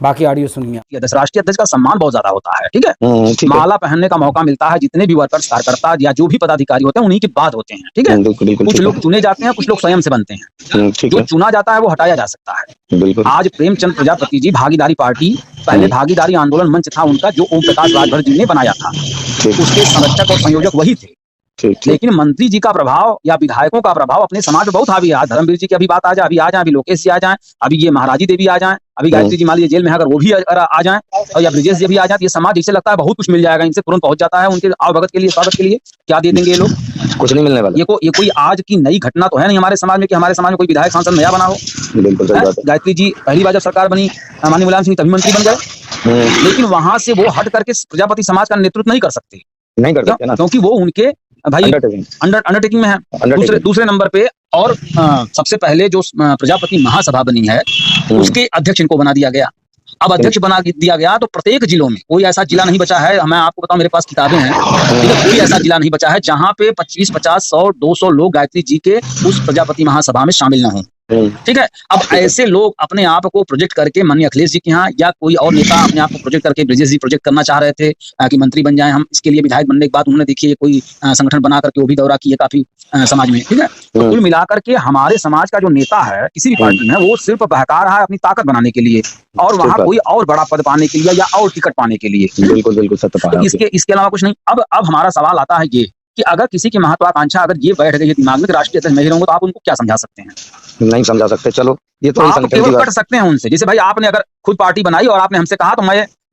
बाकी ऑडियो सुनिए। राष्ट्रीय अध्यक्ष का सम्मान बहुत ज्यादा होता है, ठीक है। ठीक है। माला पहनने का मौका मिलता है, जितने भी वर्कर्स, कार्यकर्ता या जो भी पदाधिकारी होते हैं उन्हीं की बात होते हैं, ठीक है। कुछ लोग चुने जाते हैं, कुछ लोग स्वयं से बनते हैं। जो चुना जाता है वो हटाया जा सकता है। आज प्रेमचंद प्रजापति जी भागीदारी पार्टी, पहले भागीदारी आंदोलन मंच था उनका, जो ओम प्रकाश राजभर जी ने बनाया था, उसके संरक्षक और संयोजक वही थे। लेकिन मंत्री जी का प्रभाव या विधायकों का प्रभाव अपने समाज में बहुत हावी है। आज धर्मवीर जी की अभी बात आ जाए, अभी लोकेश जी आ जाए, अभी ये महाराजी देवी आ जाए, अभी गायत्री जी मान लीजिए जेल में है, अगर वो भी आ जाए, और या ब्रिजेश जी भी आ जाए, ये समाज जैसे लगता है बहुत कुछ मिल जाएगा, इनसे तुरंत पहुंच जाता है। उनके आवभगत के लिए, स्वागत के लिए क्या दे देंगे ये लोग? कुछ नहीं मिलने वाला। ये कोई आज की नई घटना तो है नहीं हमारे समाज में कि हमारे समाज में कोई विधायक सांसद नया बना हो। बिल्कुल सही बात है। गायत्री जी पहली बार जब सरकार बनी, माननीय मुलायम सिंह तभी मंत्री बन गए, लेकिन वहां से वो हट करके प्रजापति समाज का नेतृत्व नहीं कर सकते, नहीं कर सकते ना, क्योंकि वो उनके भाई अंडरटेकिंग में है। दूसरे नंबर पे, और सबसे पहले जो प्रजापति महासभा बनी है उसके अध्यक्ष इनको बना दिया गया। अब अध्यक्ष बना दिया गया तो प्रत्येक जिलों में कोई ऐसा जिला नहीं बचा है, मैं आपको बताऊं, मेरे पास किताबें हैं, ठीक है, कोई ऐसा जिला नहीं बचा है जहां पे 25, 50, 100, 200 लोग गायत्री जी के उस प्रजापति महासभा में शामिल न हों, ठीक है। अब ऐसे लोग अपने आप को प्रोजेक्ट करके माननीय अखिलेश जी के यहाँ, या कोई और नेता अपने आप को प्रोजेक्ट करके, ब्रिजेश जी प्रोजेक्ट करना चाह रहे थे कि मंत्री बन जाएं हम। इसके लिए विधायक बनने के बाद उन्होंने देखिए कोई संगठन बना करके वो भी दौरा किए काफी समाज में, ठीक है। तो कुल मिलाकर के हमारे समाज का जो नेता है किसी भी पार्टी में, वो सिर्फ बहका रहा है अपनी ताकत बनाने के लिए, और वहाँ कोई और बड़ा पद पाने के लिए या और टिकट पाने के लिए। बिल्कुल सत्य। इसके अलावा कुछ नहीं। अब हमारा सवाल आता है ये कि अगर किसी की महत्वाकांक्षा अगर ये बैठ गई है दिमाग में कि राष्ट्रीय अध्यक्ष नहीं रहूंगा, तो आप उनको क्या समझा सकते हैं? नहीं समझा सकते। चलो ये तो आप केवल कट सकते हैं उनसे। जैसे भाई आपने अगर खुद पार्टी बनाई और आपने हमसे कहा तो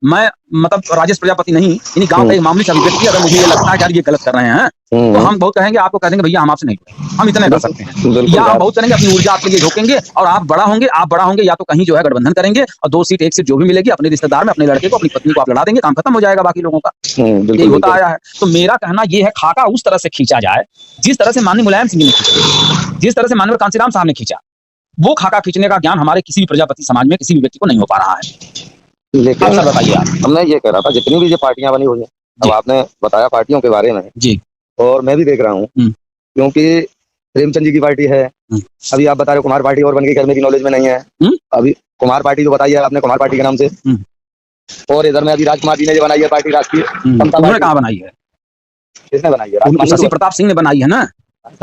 मैं मतलब राजेश प्रजापति नहीं, इन्हीं गांव का एक मामूली सा व्यक्ति, अगर मुझे ये लगता है कि यार ये गलत कर रहे हैं, तो हम बहुत कहेंगे, आपको कह देंगे भैया हम आपसे नहीं, हम इतना कर सकते हैं। या हम बहुत करेंगे, अपनी ऊर्जा आपके लिए झोंकेंगे, और आप बड़ा होंगे या तो कहीं जो है गठबंधन करेंगे, और 2 सीट 1 सीट जो भी मिलेगी अपने रिश्तेदार में, अपने लड़के को, अपनी पत्नी को आप लड़ा देंगे, काम खत्म हो जाएगा बाकी लोगों का। यही होता आया है। तो मेरा कहना ये है, खाका उस तरह से खींचा जाए जिस तरह से माननीय मुलायम सिंह ने खींचा, जिस तरह से माननीय कांसीराम साहब ने खींचा। वो खाका खींचने का ज्ञान हमारे किसी भी प्रजापति समाज में किसी भी व्यक्ति को नहीं हो पा रहा है। लेकिन सर बताइए आप। हमने ये कह रहा था, जितनी भी ये पार्टियां बनी हुई हैं, अब आपने बताया पार्टियों के बारे में जी, और मैं भी देख रहा हूँ, क्योंकि प्रेमचंद जी की पार्टी है, अभी आप बता रहे हो कुमार पार्टी और बन गई, खैर मेरी नॉलेज में नहीं है। अभी कुमार पार्टी जो बताई है आपने, कुमार पार्टी के नाम से, और इधर में अभी राजकुमार जी ने जो बनाई है पार्टी, राष्ट्रीय समता पार्टी, कहाँ बनाई है? किसने बनाई है? शशि प्रताप सिंह ने बनाई है ना।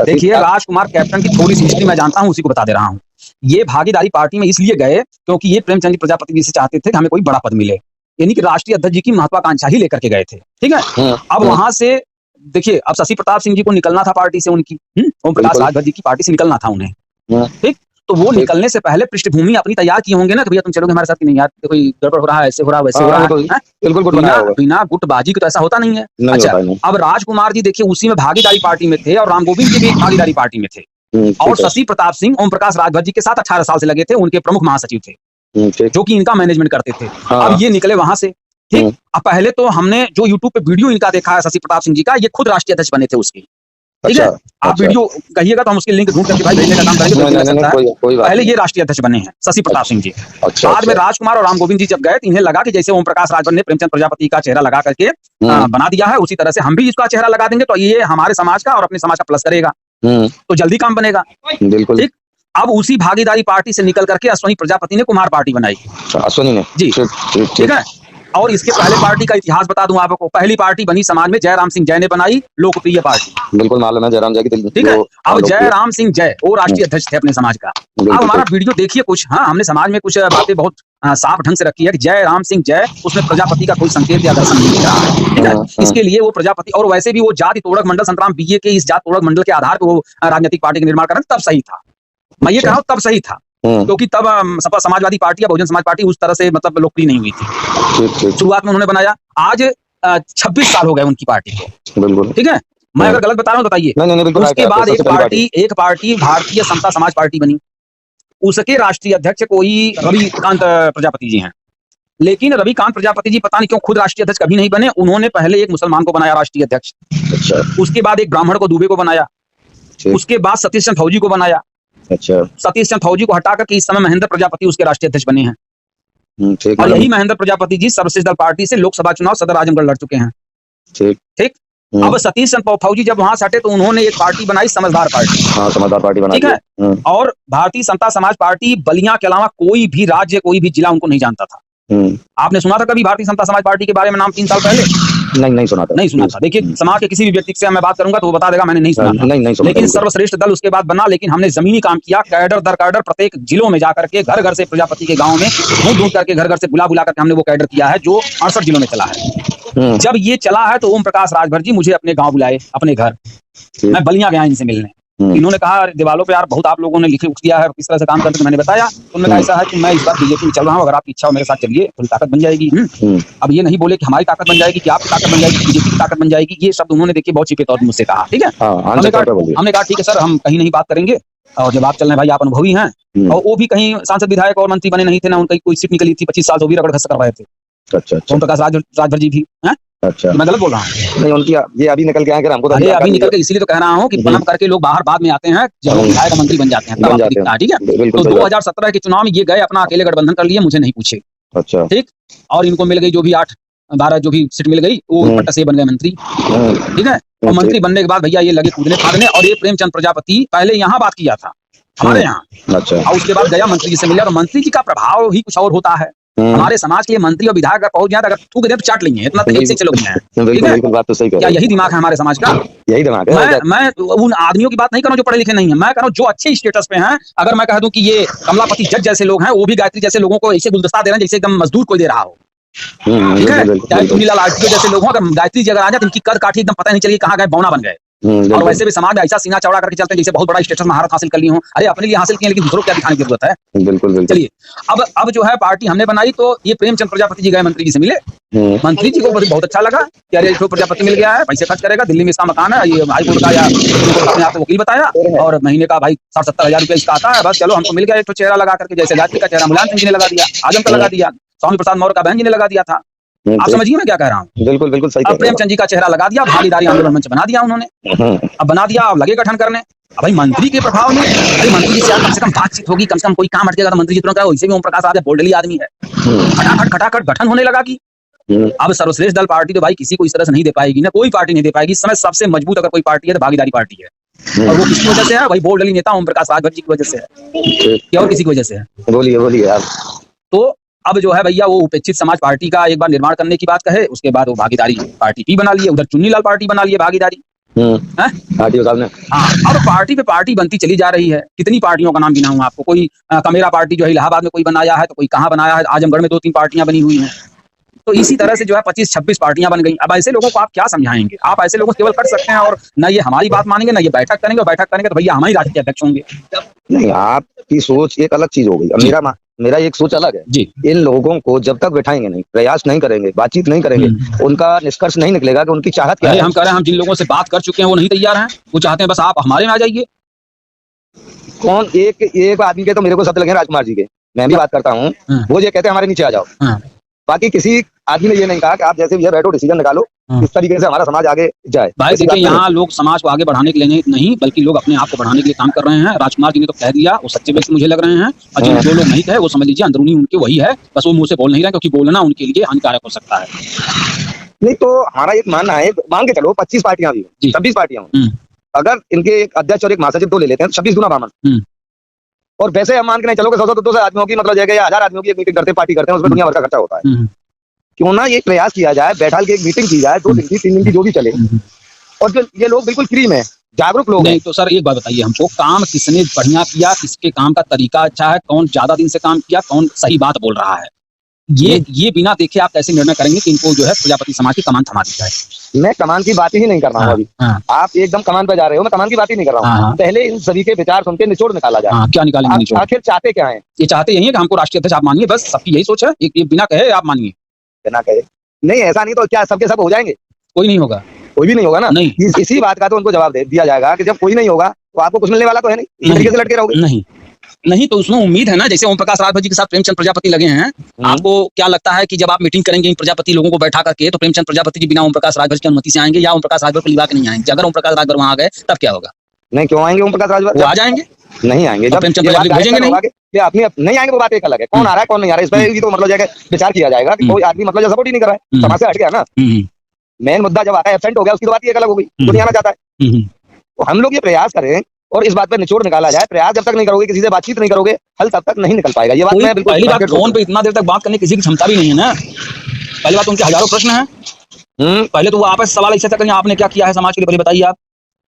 देखिए राजकुमार कैप्टन की थोड़ी सी हिस्ट्री मैं जानता हूँ, उसी को बता दे रहा हूँ। ये भागीदारी पार्टी में इसलिए गए क्योंकि ये प्रेमचंद जी प्रजापति जी से चाहते थे कि हमें कोई बड़ा पद मिले, यानी कि राष्ट्रीय अध्यक्ष जी की महत्वाकांक्षा ही लेकर के गए थे। ठीक है, अब वहां से देखिए, अब शशि प्रताप सिंह जी को निकलना था पार्टी से, उनकी ओम प्रकाश राजभर जी की पार्टी से निकलना था उन्हें। ठीक, तो वो निकलने से पहले पृष्ठभूमि अपनी तैयार किए होंगे ना कि भैया तुम चलोगे हमारे साथ कि नहीं यार, कोई गड़बड़ हो रहा है, ऐसे हो रहा है, वैसे हो रहा है। बिल्कुल बिना गुटबाजी के तो ऐसा होता नहीं है। अच्छा, अब राजकुमार जी देखिए उसी में भागीदारी पार्टी में थे और राम गोविंद जी भी भागीदारी पार्टी में थे, और शशि प्रताप सिंह ओम प्रकाश राजभर जी के साथ 18 साल से लगे थे, उनके प्रमुख महासचिव थे जो कि इनका मैनेजमेंट करते थे। अब ये निकले वहां से। ठीक, अब पहले तो हमने जो यूट्यूब पे वीडियो इनका देखा है शशि प्रताप सिंह जी का, ये खुद राष्ट्रीय अध्यक्ष बने थे उसके। ठीक है, आप वीडियो कहिएगा तो हम उसके लिंक ढूंढ करके भाई भेजने का काम करेंगे। पहले ये राष्ट्रीय अध्यक्ष बने हैं शशि प्रताप सिंह जी। बाद में राजकुमार और राम गोविंद जी जब गए तो इन्हें लगा कि जैसे ओम प्रकाश राजभर ने प्रेमचंद प्रजापति का चेहरा लगा करके बना दिया है, उसी तरह से हम भी इसका चेहरा लगा देंगे तो ये हमारे समाज का और अपने समाज का प्लस करेगा, तो जल्दी काम बनेगा। बिल्कुल। ठीक, अब उसी भागीदारी पार्टी से निकल करके अश्वनी प्रजापति ने कुमार पार्टी बनाई। अश्वनी ने जी, ठीक है। और इसके पहले पार्टी का इतिहास बता दूं आपको। पहली पार्टी बनी समाज में जयराम सिंह जय ने बनाई, लोकप्रिय पार्टी। बिल्कुल मालूम है जयराम जय की। ठीक है, अब जयराम सिंह जय वो राष्ट्रीय अध्यक्ष थे अपने समाज का। अब हमारा वीडियो देखिए कुछ, हाँ हमने समाज में कुछ बातें बहुत साफ ढंग से रखी है कि जयराम सिंह जय, उसमें प्रजापति का कोई संकेत या दर्शन नहीं दिख रहा है। ठीक है, इसके लिए वो प्रजापति, और वैसे भी वो जाति तोड़क मंडल संतराम बीए के इस जात तोड़क मंडल के आधार पर वो राजनीतिक पार्टी का निर्माण कर रहे, तब सही था। मैं ये कह रहा हूँ तब सही था, क्योंकि तब सपा समाजवादी पार्टी या बहुजन समाज पार्टी उस तरह से मतलब लोकप्रिय नहीं हुई थी। शुरुआत में उन्होंने बनाया, आज 26 साल हो गए उनकी पार्टी को। बिल्कुल ठीक है, मैं अगर गलत बता रहा हूँ बताइए। उसके बाद एक पार्टी भारतीय समता समाज पार्टी बनी, उसके राष्ट्रीय अध्यक्ष कोई रविकांत प्रजापति जी हैं। लेकिन रविकांत प्रजापति जी पता नहीं क्यों खुद राष्ट्रीय अध्यक्ष कभी नहीं बने। उन्होंने पहले एक मुसलमान को बनाया राष्ट्रीय अध्यक्ष, उसके बाद एक ब्राह्मण को दुबे को बनाया, उसके बाद सतीश चंद्र फौजी को बनाया। अच्छा, सतीश चंद्र फौजी को हटा करके इस समय महेंद्र प्रजापति उसके राष्ट्रीय अध्यक्ष बने हैं। और यही महेंद्र प्रजापति जी सर्वश्रेष्ठ दल पार्टी से लोकसभा चुनाव सदर आजमगढ़ लड़ चुके हैं। ठीक, अब सतीश चंद्र फौजी जब वहां से हटे तो उन्होंने एक पार्टी बनाई, समझदार पार्टी। हाँ, समझदार पार्टी बनाई। ठीक है, और भारतीय समता समाज पार्टी बलिया के अलावा कोई भी राज्य, कोई भी जिला उनको नहीं जानता था। आपने सुना था कभी भारतीय समता समाज पार्टी के बारे में नाम 3 साल पहले? नहीं सुना था। देखिए, समाज के किसी भी व्यक्ति से मैं बात करूंगा तो वो बता देगा मैंने नहीं सुना था। लेकिन सर्वश्रेष्ठ दल उसके बाद बना, लेकिन हमने जमीनी काम किया, कैडर दर कैडर प्रत्येक जिलों में जाकर के घर घर से प्रजापति के गांव में ढूंढ करके घर घर से बुला करके हमने वो कैडर किया है जो 68 जिलों में चला है। जब ये चला है तो ओम प्रकाश राजभर जी मुझे अपने गाँव बुलाए, अपने घर। मैं बलिया गया इनसे मिलने। इन्होंने कहा दीवालों पे यार बहुत आप लोगों ने लिख दिया है, किस तरह से काम करते, तो मैंने बताया। उन्होंने कहा ऐसा है कि मैं इस बार बीजेपी में चल रहा हूँ, अगर आपकी इच्छा हो मेरे साथ चलिए, थोड़ी ताकत बन जाएगी। अब ये नहीं बोले कि हमारी ताकत बन जाएगी, कि आपकी ताकत बन जाएगी, बीजेपी की ताकत बन जाएगी। ये शब्द उन्होंने देखिए बहुत छिपे तौर पर मुझसे कहा। ठीक है, हमने कहा ठीक है सर, हम कहीं नहीं बात करेंगे, और जब आप चल रहे भाई आप अनुभवी हैं, और वो भी कहीं सांसद विधायक और मंत्री बने नहीं थे ना, उनकी कोई सीट निकली थी, 25 साल से भी रगड़ घस कर रहे थे। अच्छा, ओम प्रकाश राजभर जी भी हैं। अच्छा, मैं गलत बोल रहा हूँ? नहीं, उनकी ये अभी निकल के आए, हमको तो अभी निकल के इसीलिए तो कह रहा हूँ कि पनम करके लोग बाहर बाद में आते हैं, जब विधायक मंत्री बन जाते हैं तब दिखता है। ठीक है, तो 2017 के चुनाव में ये गए, अपना अकेले गठबंधन कर लिए, मुझे नहीं पूछे। अच्छा, ठीक, और इनको मिल गई जो भी 8-12 जो भी सीट मिल गई, वो पट्टा से बन गए मंत्री। ठीक है, और मंत्री बनने के बाद भैया ये लगे कूदने फाड़ने। और ये प्रेमचंद प्रजापति पहले यहाँ बात किया था हमारे यहाँ। अच्छा, और उसके बाद गया मंत्री जी से मिला, तो मंत्री जी का प्रभाव ही कुछ और होता है। हमारे समाज के मंत्री और विधायक पहुंच जाए, अगर थूक दे तो चाट लेंगे, इतना तेज से लोग हैं। बिल्कुल, बात तो सही कह रहे हैं। क्या यही दिमाग है हमारे समाज का? यही दिमाग है। मैं उन आदमियों की बात नहीं कर रहा हूं जो पढ़े लिखे नहीं है, मैं कह रहा हूं जो अच्छे स्टेटस पे हैं। अगर मैं कह दूं कि ये कमलापति जज जैसे लोग हैं, वो भी गायत्री जैसे लोगों को ऐसे गुलदस्ता दे रहे हैं जैसे एकदम मजदूर कोई दे रहा हो। ठीक है, चाहे चुनीलाल आर्टिको जैसे लोग हों, अगर गायत्री जी अगर आ जाए तो इनकी कद काठी एकदम पता नहीं चली कहाँ गए, बौना बन गए। और वैसे भी समाज में ऐसा सीना चौड़ा करके चलते हैं जैसे बहुत बड़ा स्टेटस महारत हासिल कर ली हो। अरे अपने लिए हासिल किए, लेकिन दूसरों को क्या दिखाने की जरूरत है? बिल्कुल। चलिए, अब जो है पार्टी हमने बनाई, तो ये प्रेमचंद प्रजापति जी गए मंत्री जी से मिले। मंत्री जी को बहुत अच्छा लगा कि अरे इसको प्रजापति मिल गया है, पैसे खर्च करेगा, दिल्ली में इसका मकान है, ये हाईकोर्ट का या अपने आप को वकील बताया, और महीने का भाई 60-70 हजार रुपया इसका आता है, बस चलो हमको मिल गया एक तो चेहरा लगा करके। जैसे गायत्री का चेहरा मुलायम सिंह जी ने लगा दिया, आजम का लगा दिया, स्वामी प्रसाद मौर्य का बहन जी ने लगा दिया था। आप समझिए मैं क्या कह रहा हूँ? बिल्कुल सही। अब प्रेमचंद जी का चेहरा लगा दिया, भागीदारी आंदोलन मंच बना दिया उन्होंने। अब बना दिया, अब लगे गठन करने। अब भाई मंत्री के प्रभाव में, भाई मंत्री जी से कम से कम बातचीत होगी, कम से कम कोई काम अटकेगा तो मंत्री जी तुरंत, वैसे भी ओम प्रकाश राज बोल्डली आदमी है, खटाखट गठन होने लगा कि अब सर्वश्रेष्ठ दल पार्टी तो भाई किसी को इस तरह से नहीं दे पाएगी ना, कोई पार्टी नहीं दे पाएगी। इस समय सबसे मजबूत अगर कोई पार्टी है तो भागीदारी पार्टी है। और वो किसकी वजह से है? भाई बोल्डली नेता ओम प्रकाश राजभर जी की वजह से है, क्या और किसी की वजह से है? बोलिए आप। तो अब जो है भैया वो उपेक्षित समाज पार्टी का एक बार निर्माण करने की बात कहे, उसके बाद वो भागीदारी पार्टी भी बना लिए, उधर चुन्नीलाल पार्टी बना लिए भागीदारी। हैं? आरटीओ साहब ने। हाँ, अब पार्टी पे पार्टी बनती चली जा रही है। कितनी पार्टियों का नाम गिनाऊं आपको? कोई कमेरा पार्टी जो है इलाहाबाद में कोई बनाया है, तो कोई कहाँ बनाया है, आजमगढ़ में 2-3 पार्टियां बनी हुई हैं। तो इसी तरह से जो है 25-26 पार्टियां बन गई। अब ऐसे लोगों को आप क्या समझाएंगे? आप ऐसे लोगों को केवल कर सकते हैं, और ना ये हमारी बात मानेंगे, ना ये बैठक करेंगे, और बैठक करेंगे तो भैया हम ही राष्ट्रीय अध्यक्ष होंगे। नहीं, आपकी सोच एक अलग चीज हो गई। अब मेरा एक सोच अलग है जी। इन लोगों को जब तक बैठाएंगे नहीं, प्रयास नहीं करेंगे, बातचीत नहीं करेंगे, उनका निष्कर्ष नहीं निकलेगा कि उनकी चाहत क्या है। हम कह रहे हैं, हम जिन लोगों से बात कर चुके हैं वो नहीं तैयार हैं। वो चाहते हैं बस आप हमारे में आ जाइए। कौन? एक आदमी के तो मेरे को शब्द लगे राजकुमार जी के, मैं भी बात करता हूँ, वो ये कहते हैं हमारे नीचे आ जाओ। बाकी किसी आदमी ने ये नहीं कहा कि आप जैसे भी बैठो डिसीजन निकालो, किस तरीके से हमारा समाज आगे जाए। भाई देखिए, यहाँ लोग समाज को आगे बढ़ाने के लिए नहीं, बल्कि लोग अपने आप को बढ़ाने के लिए काम कर रहे हैं। राजकुमार जी ने तो कह दिया, वो सच्चे व्यक्ति मुझे लग रहे हैं। और जो लोग नहीं कहे वो समझ लीजिए अंदरूनी उनके वही है, बस वो मुंह से बोल नहीं रहे, क्योंकि बोलना उनके लिए हानिकारक हो सकता है। नहीं तो हमारा एक मानना है, मान के चलो 25 पार्टियां भी, 26 पार्टियां, अगर इनके एक अध्यक्ष और एक महासचिव 2 ले लेते हैं तो 26 गुना बामन। और वैसे हम मान के नहीं चलो कि 100-200 आदमियों की मतलब जगह 1000 आदमियों की एक मीटिंग करते पार्टी करते हैं, उसमें दुनिया भर का खर्चा होता है। क्यों ना ये प्रयास किया जाए, बैठाल के एक मीटिंग की जाए, 2 दिन की 3 दिन की जो भी चले, और जो ये लोग बिल्कुल फ्री में जागरूक लोग नहीं। तो सर एक बात बताइए हमको, काम किसने बढ़िया किया, किसके काम का तरीका अच्छा है, कौन ज्यादा दिन से काम किया, कौन सही बात बोल रहा है, ये बिना देखे आप कैसे निर्णय करेंगे कि इनको जो है प्रजापति समाज की कमान थमा दी जाए? मैं कमान की बात ही नहीं कर रहा हूँ अभी। आप एकदम कमान पे जा रहे हो, मैं कमान की बात ही नहीं कर रहा हूँ। पहले इन सभी के विचार सुन के निचोड़ निकाला जाए। क्या निकालेंगे निचोड़? आखिर चाहते क्या है? ये चाहते यही है कि हमको राष्ट्रीय अध्यक्ष आप मानिए, बस सबकी यही सोच है। ये बिना कहे आप मानिए। बिना कहे नहीं, ऐसा नहीं तो क्या सबके सब हो जाएंगे? कोई नहीं होगा, कोई भी नहीं होगा ना। नहीं। इसी बात का तो उनको जवाब दे दिया जाएगा कि जब कोई नहीं होगा तो आपको कुछ मिलने वाला तो है नहीं, इस तरीके से लटके रहोगे। नहीं तो उसमें उम्मीद है ना, जैसे ओम प्रकाश राजभर जी के साथ प्रेमचंद प्रजापति लगे हैं। आपको क्या लगता है कि जब आप मीटिंग करेंगे इन प्रजापति लोगों को बैठा करके, तो प्रेमचंद प्रजापति जी बिना ओम प्रकाश राजभर की अनुमति से आएंगे, या ओम प्रकाश राजभर को लिवा के नहीं आएंगे? अगर ओम प्रकाश राजभर वहां आ गए तब क्या होगा? नहीं, क्यों आएंगे ओम प्रकाश राजभर? वो आ जाएंगे, नहीं आएंगे। जब प्रेमचंद प्रजापति भेजेंगे नहीं, अपनी नहीं आएंगे, वो बात एक अलग है। कौन आ रहा है कौन नहीं आ रहा है, इस पर तो मतलब जगह विचार किया जाएगा कि कोई आदमी मतलब सपोर्ट ही नहीं कर रहा है, समाज से हट गया ना। मेन मुद्दा जब आता है एब्सेंट हो गया, उसकी तो बात ही एक अलग हो गई, तो नहीं आना चाहता है। तो हम लोग ये प्रयास करें और इस बात पे निचोड़ निकाला जाए। प्रयास जब तक नहीं करोगे, किसी से बातचीत नहीं करोगे, हल तब तक नहीं निकल पाएगा। ये बात मैं बिल्कुल। पहली बात, फोन पे इतना देर तक बात करने की किसी की क्षमता भी नहीं है ना। पहली बात, उनके हजारों प्रश्न हैं। पहले तो वो आपस सवाल ऐसे करेंगे, आपने क्या किया है समाज के लिए, पहले बताइए आप।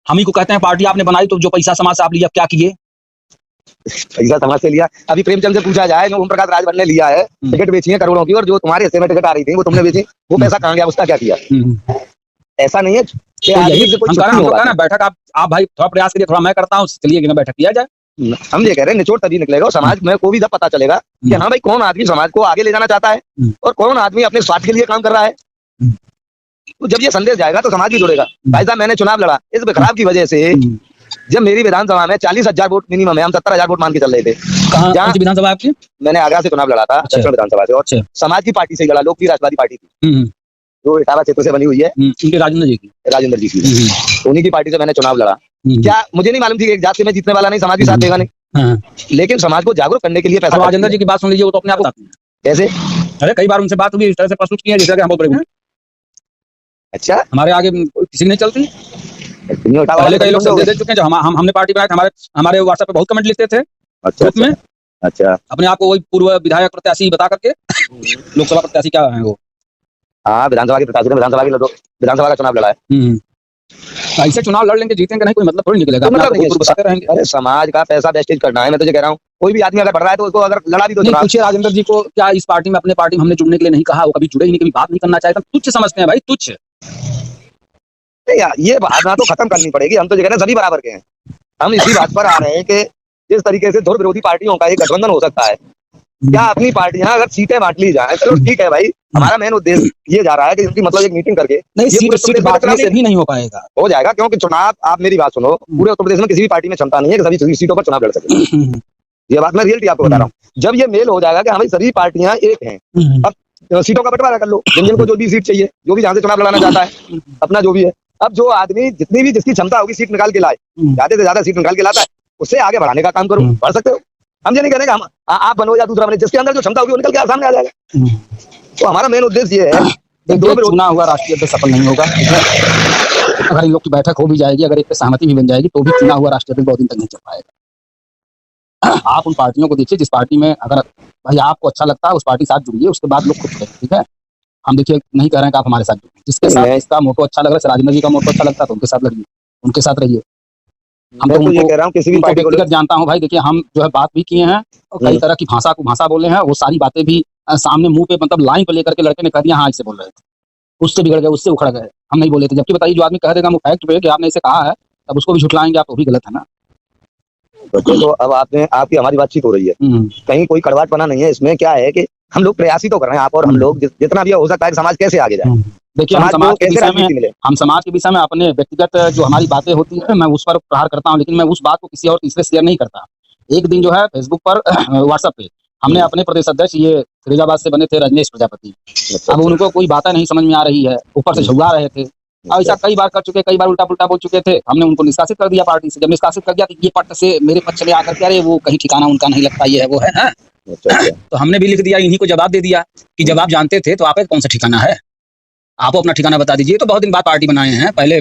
हम ही को कहते हैं पार्टी आपने बनाई, तो जो पैसा समाज से आप लिया, क्या किए? पैसा समाज से लिया? अभी प्रेमचंद से पूछा जाए, ओम प्रकाश राजभर ने लिया है, टिकट बेची है करोड़ों की, और जो तुम्हारे हिस्से में टिकट आ रही थी वो तुमने बेची, वो पैसा कहाँ गया, उसका क्या किया? ऐसा नहीं है। बैठक आप भाई थोड़ा प्रयास करिए, थोड़ा मैं करता हूँ, चलिए बैठक किया जाए। हम ये कह रहे हैं निचोड़ तभी निकलेगा, समाज में को भी जब पता चलेगा कि हाँ भाई कौन आदमी समाज को आगे ले जाना चाहता है और कौन आदमी अपने स्वार्थ के लिए काम कर रहा है। तो जब ये संदेश जाएगा तो समाज भी जुड़ेगा। भाई साहब, मैंने चुनाव लड़ा, इस बिखराव की वजह से जब मेरी विधानसभा में 40,000 वोट मिनिमम है, हम 70,000 वोट मान के चल रहे थे। कहाँ विधानसभा आपकी? मैंने आगरा से चुनाव लड़ा था, दक्षिण विधानसभा से, और समाज की पार्टी से लड़ा, लोकप्रिय राष्ट्रवादी पार्टी थी जो इटावा क्षेत्र से बनी हुई है, राजेंद्र जी की, उन्हीं की पार्टी से मैंने चुनाव लड़ा। क्या मुझे नहीं मालूम थी कि एक जात से मैं जीतने वाला नहीं, समाज भी साथ देगा नहीं, लेकिन समाज को जागरूक करने के लिए पैसा। राजेंद्र जी की बात सुन लीजिए, वो तो अपने आप कैसे? अरे कई बार उनसे बात हुई, इस तरह से प्रस्तुत किया जैसे कि हम बहुत बड़े हैं। अच्छा, हमारे आगे किसी नहीं चलती। पहले कई लोग दे चुके हैं, जो हमने पार्टी बनाई, हमारे व्हाट्सएप पे बहुत कमेंट लिखते थे। अच्छा, में अच्छा, अपने आप को वही पूर्व विधायक प्रत्याशी बता करके लोकसभा प्रत्याशी क्या है वो। हाँ, विधानसभा के प्रत्याशी ने विधानसभा का चुनाव लड़ा है। ऐसे चुनाव लड़ लेंगे, जीतेंगे नहीं, कोई मतलब थोड़ी निकलेगा। अरे समाज का पैसा वेस्टेज करना है, मैं तुझे कह रहा हूँ। कोई भी आदमी अगर बढ़ रहा है तो उसको अगर लड़ा भी तो पूछिए राजेंद्र जी को, क्या इस पार्टी में, अपने पार्टी में हमने जुड़ने के लिए नहीं कहा, वो कभी जुड़े ही नहीं, कभी बात नहीं करना चाहते। तुच्छ समझते हैं भाई, तुच्छ। यार ये भावना तो खत्म करनी पड़ेगी। हम तो कह रहे हैं सभी बराबर के हैं। हम इसी बात पर आ रहे हैं कि जिस तरीके से धुर विरोधी पार्टियों का एक गठबंधन हो सकता है, क्या अपनी पार्टियां अगर सीटें बांट ली जाए, चलो ठीक है भाई, हमारा मेन उद्देश्य ये जा रहा है कि उनकी मतलब एक मीटिंग करके नहीं, सीट बांटने से भी नहीं हो पाएगा। हो जाएगा, क्योंकि चुनाव, आप मेरी बात सुनो, पूरे उत्तर प्रदेश में किसी भी पार्टी में क्षमता नहीं है कि सभी सीटों पर चुनाव लड़ सके। ये बात मैं रियलिटी आपको बता रहा हूँ। जब ये मेल हो जाएगा कि हमारी सभी पार्टियां एक हैं, अब सीटों का बंटवारा कर लो, जिन को जो भी सीट चाहिए, जो भी जहाँ से चुनाव लड़ाना चाहता है, अपना जो भी है। अब जो आदमी जितनी भी जिसकी क्षमता होगी सीट निकाल के लाए, ज्यादा से ज्यादा सीट निकाल के लाता है, उससे आगे बढ़ाने का काम करो, बढ़ सकते हो। हम ये नहीं कह रहे हम आप बनो या दूसरा बने, जिसके अंदर जो क्षमता होगी वो निकल के सामने आ जाएगा। तो हमारा मेन उद्देश्य ये है, चुना हुआ राष्ट्रीय अध्यक्ष सफल नहीं होगा। अगर इन लोग की बैठक हो भी जाएगी, अगर एक सहमति भी बन जाएगी, तो भी चुना हुआ राष्ट्रीय अध्यक्ष बहुत दिन तक नहीं चल पाएगा। आप उन पार्टियों को देखिए जिस पार्टी में अगर भाई आपको अच्छा लगता है, उस पार्टी साथ जुड़िए, उसके बाद लोग खुद करें, ठीक है। हम देखिए नहीं कह रहे हैं कि आप हमारे साथ जुड़िए, जिसके साथ इसका मोटो अच्छा लग रहा है, राजेंद्र जी का मोटो अच्छा लगता है तो उनके साथ लगिए। उनके साथ रहिए। हम मैं तो तो ये उनको कह रहा हूँ किसी भी उनको पार्टी को व्यक्तिगत जानता हूँ भाई। देखिए हम जो है बात भी किए हैं और कई तरह की भाषा को भाषा बोले हैं, वो सारी बातें भी सामने मुंह पे मतलब लाइन पे लेकर के लड़के ने कह दिया हाँ इससे बोल रहे थे, उससे बिगड़ गए, उससे उखड़ गए, हम नहीं बोले थे। जबकि बताइए जो आदमी कह देगा फैक्ट पे कि आपने इसे कहा है, तब उसको भी झुठलाएंगे आप, तो भी गलत है ना। तो अब आपने आपकी हमारी बातचीत हो रही है, कहीं कोई कड़वाटपना नहीं है इसमें। क्या है कि हम लोग प्रयासी तो कर रहे हैं, आप और हम लोग जितना भी हो सकता है कि समाज कैसे आगे जाए। देखिए हम समाज के विषय में मिले, हम समाज के विषय में अपने व्यक्तिगत जो हमारी बातें होती है मैं उस पर प्रहार करता हूँ, लेकिन मैं उस बात को किसी और तीसरे शेयर नहीं करता। एक दिन जो है फेसबुक पर व्हाट्सएप पे हमने अपने प्रदेश अध्यक्ष ये फिरोजाबाद से बने थे रजनीश प्रजापति, अब उनको कोई बातें नहीं समझ में आ रही है, ऊपर से झुआ रहे थे। ऐसा कई बार कर चुके, कई बार उल्टा पुल्टा बोल चुके थे, हमने उनको निष्कासित कर दिया पार्टी से। जब निष्कासित कर दिया तो ये पट से मेरे पक्ष में आकर के अरे वो कहीं ठिकाना उनका नहीं लगता, ये है वो है। तो हमने भी लिख दिया, इन्हीं को जवाब दे दिया कि जब आप जानते थे तो आप कौन सा ठिकाना है, आप अपना ठिकाना बता दीजिए। तो बहुत दिन बाद पार्टी बनाए हैं, पहले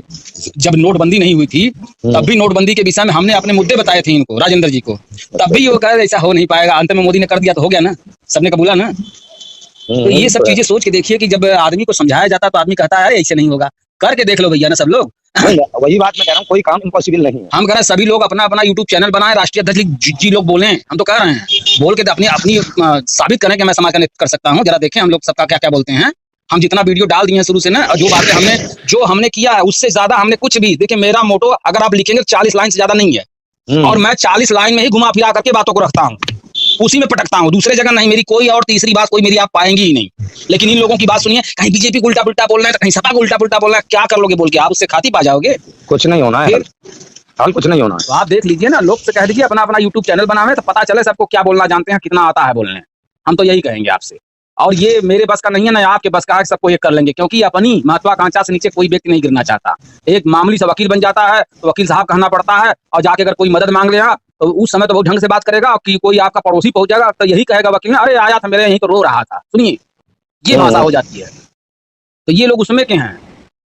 जब नोटबंदी नहीं हुई थी तब भी नोटबंदी के विषय में हमने अपने मुद्दे बताए थे इनको, राजेंद्र जी को, तब भी वो कह रहे ऐसा हो नहीं पाएगा। अंत में मोदी ने कर दिया तो हो गया ना, सबने कबूला ना। तो ये सब चीजें सोच के देखिए कि जब आदमी को समझाया जाता तो आदमी कहता है ऐसे नहीं होगा, करके देख लो भैया ना सब लोग। वही बात मैं कह रहा हूँ, कोई काम इम्पॉसिबल नहीं है। हम कह रहे हैं सभी लोग अपना अपना यूट्यूब चैनल बनाएं, राष्ट्रीय अध्यक्ष जी लोग बोलें, हम तो कह रहे हैं बोल के अपनी अपनी साबित करें कि मैं समाज का नेतृत्व कर सकता हूँ। जरा देखें हम लोग सबका क्या क्या बोलते हैं। हम जितना वीडियो डाल दिए हैं शुरू से ना, और जो बातें हमने किया है उससे ज्यादा हमने कुछ भी, देखिए मेरा मोटो अगर आप लिखेंगे 40 लाइन से ज्यादा नहीं है, और मैं 40 लाइन में ही घुमा फिरा करके बातों को रखता हूँ, उसी में पटकता हूँ, दूसरे जगह नहीं। मेरी कोई और तीसरी बात कोई मेरी आप पाएंगे ही नहीं। लेकिन इन लोगों की बात सुनिए, कहीं बीजेपी को उल्टा पुल्टा बोल रहे हैं, कहीं सपा को उल्टा पुल्टा बोल रहे हैं, क्या कर लोगे बोल के आप उससे खाती पा जाओगे, कुछ नहीं होना है, हाल कुछ नहीं होना। तो आप देख लीजिए ना, लोग से कह दीजिए अपना अपना यूट्यूब चैनल बनावे तो पता चले सबको क्या बोलना जानते हैं, कितना आता है बोलने। हम तो यही कहेंगे आपसे, और ये मेरे बस का नहीं है ना आपके बस का है, सबको ये कर लेंगे, क्योंकि अपनी महत्वाकांक्षा से नीचे कोई व्यक्ति नहीं गिरना चाहता। एक मामूली सा वकील बन जाता है तो वकील साहब कहना पड़ता है, और जाके अगर कोई मदद मांग लेगा तो उस समय तो बहुत ढंग से बात करेगा, कि कोई आपका पड़ोसी पहुंच जाएगा तो यही कहेगा वकील ने, अरे आया था मेरे यहीं पर रो रहा था, सुनिए ये भाषा हो जाती है। तो ये लोग उसमें के हैं।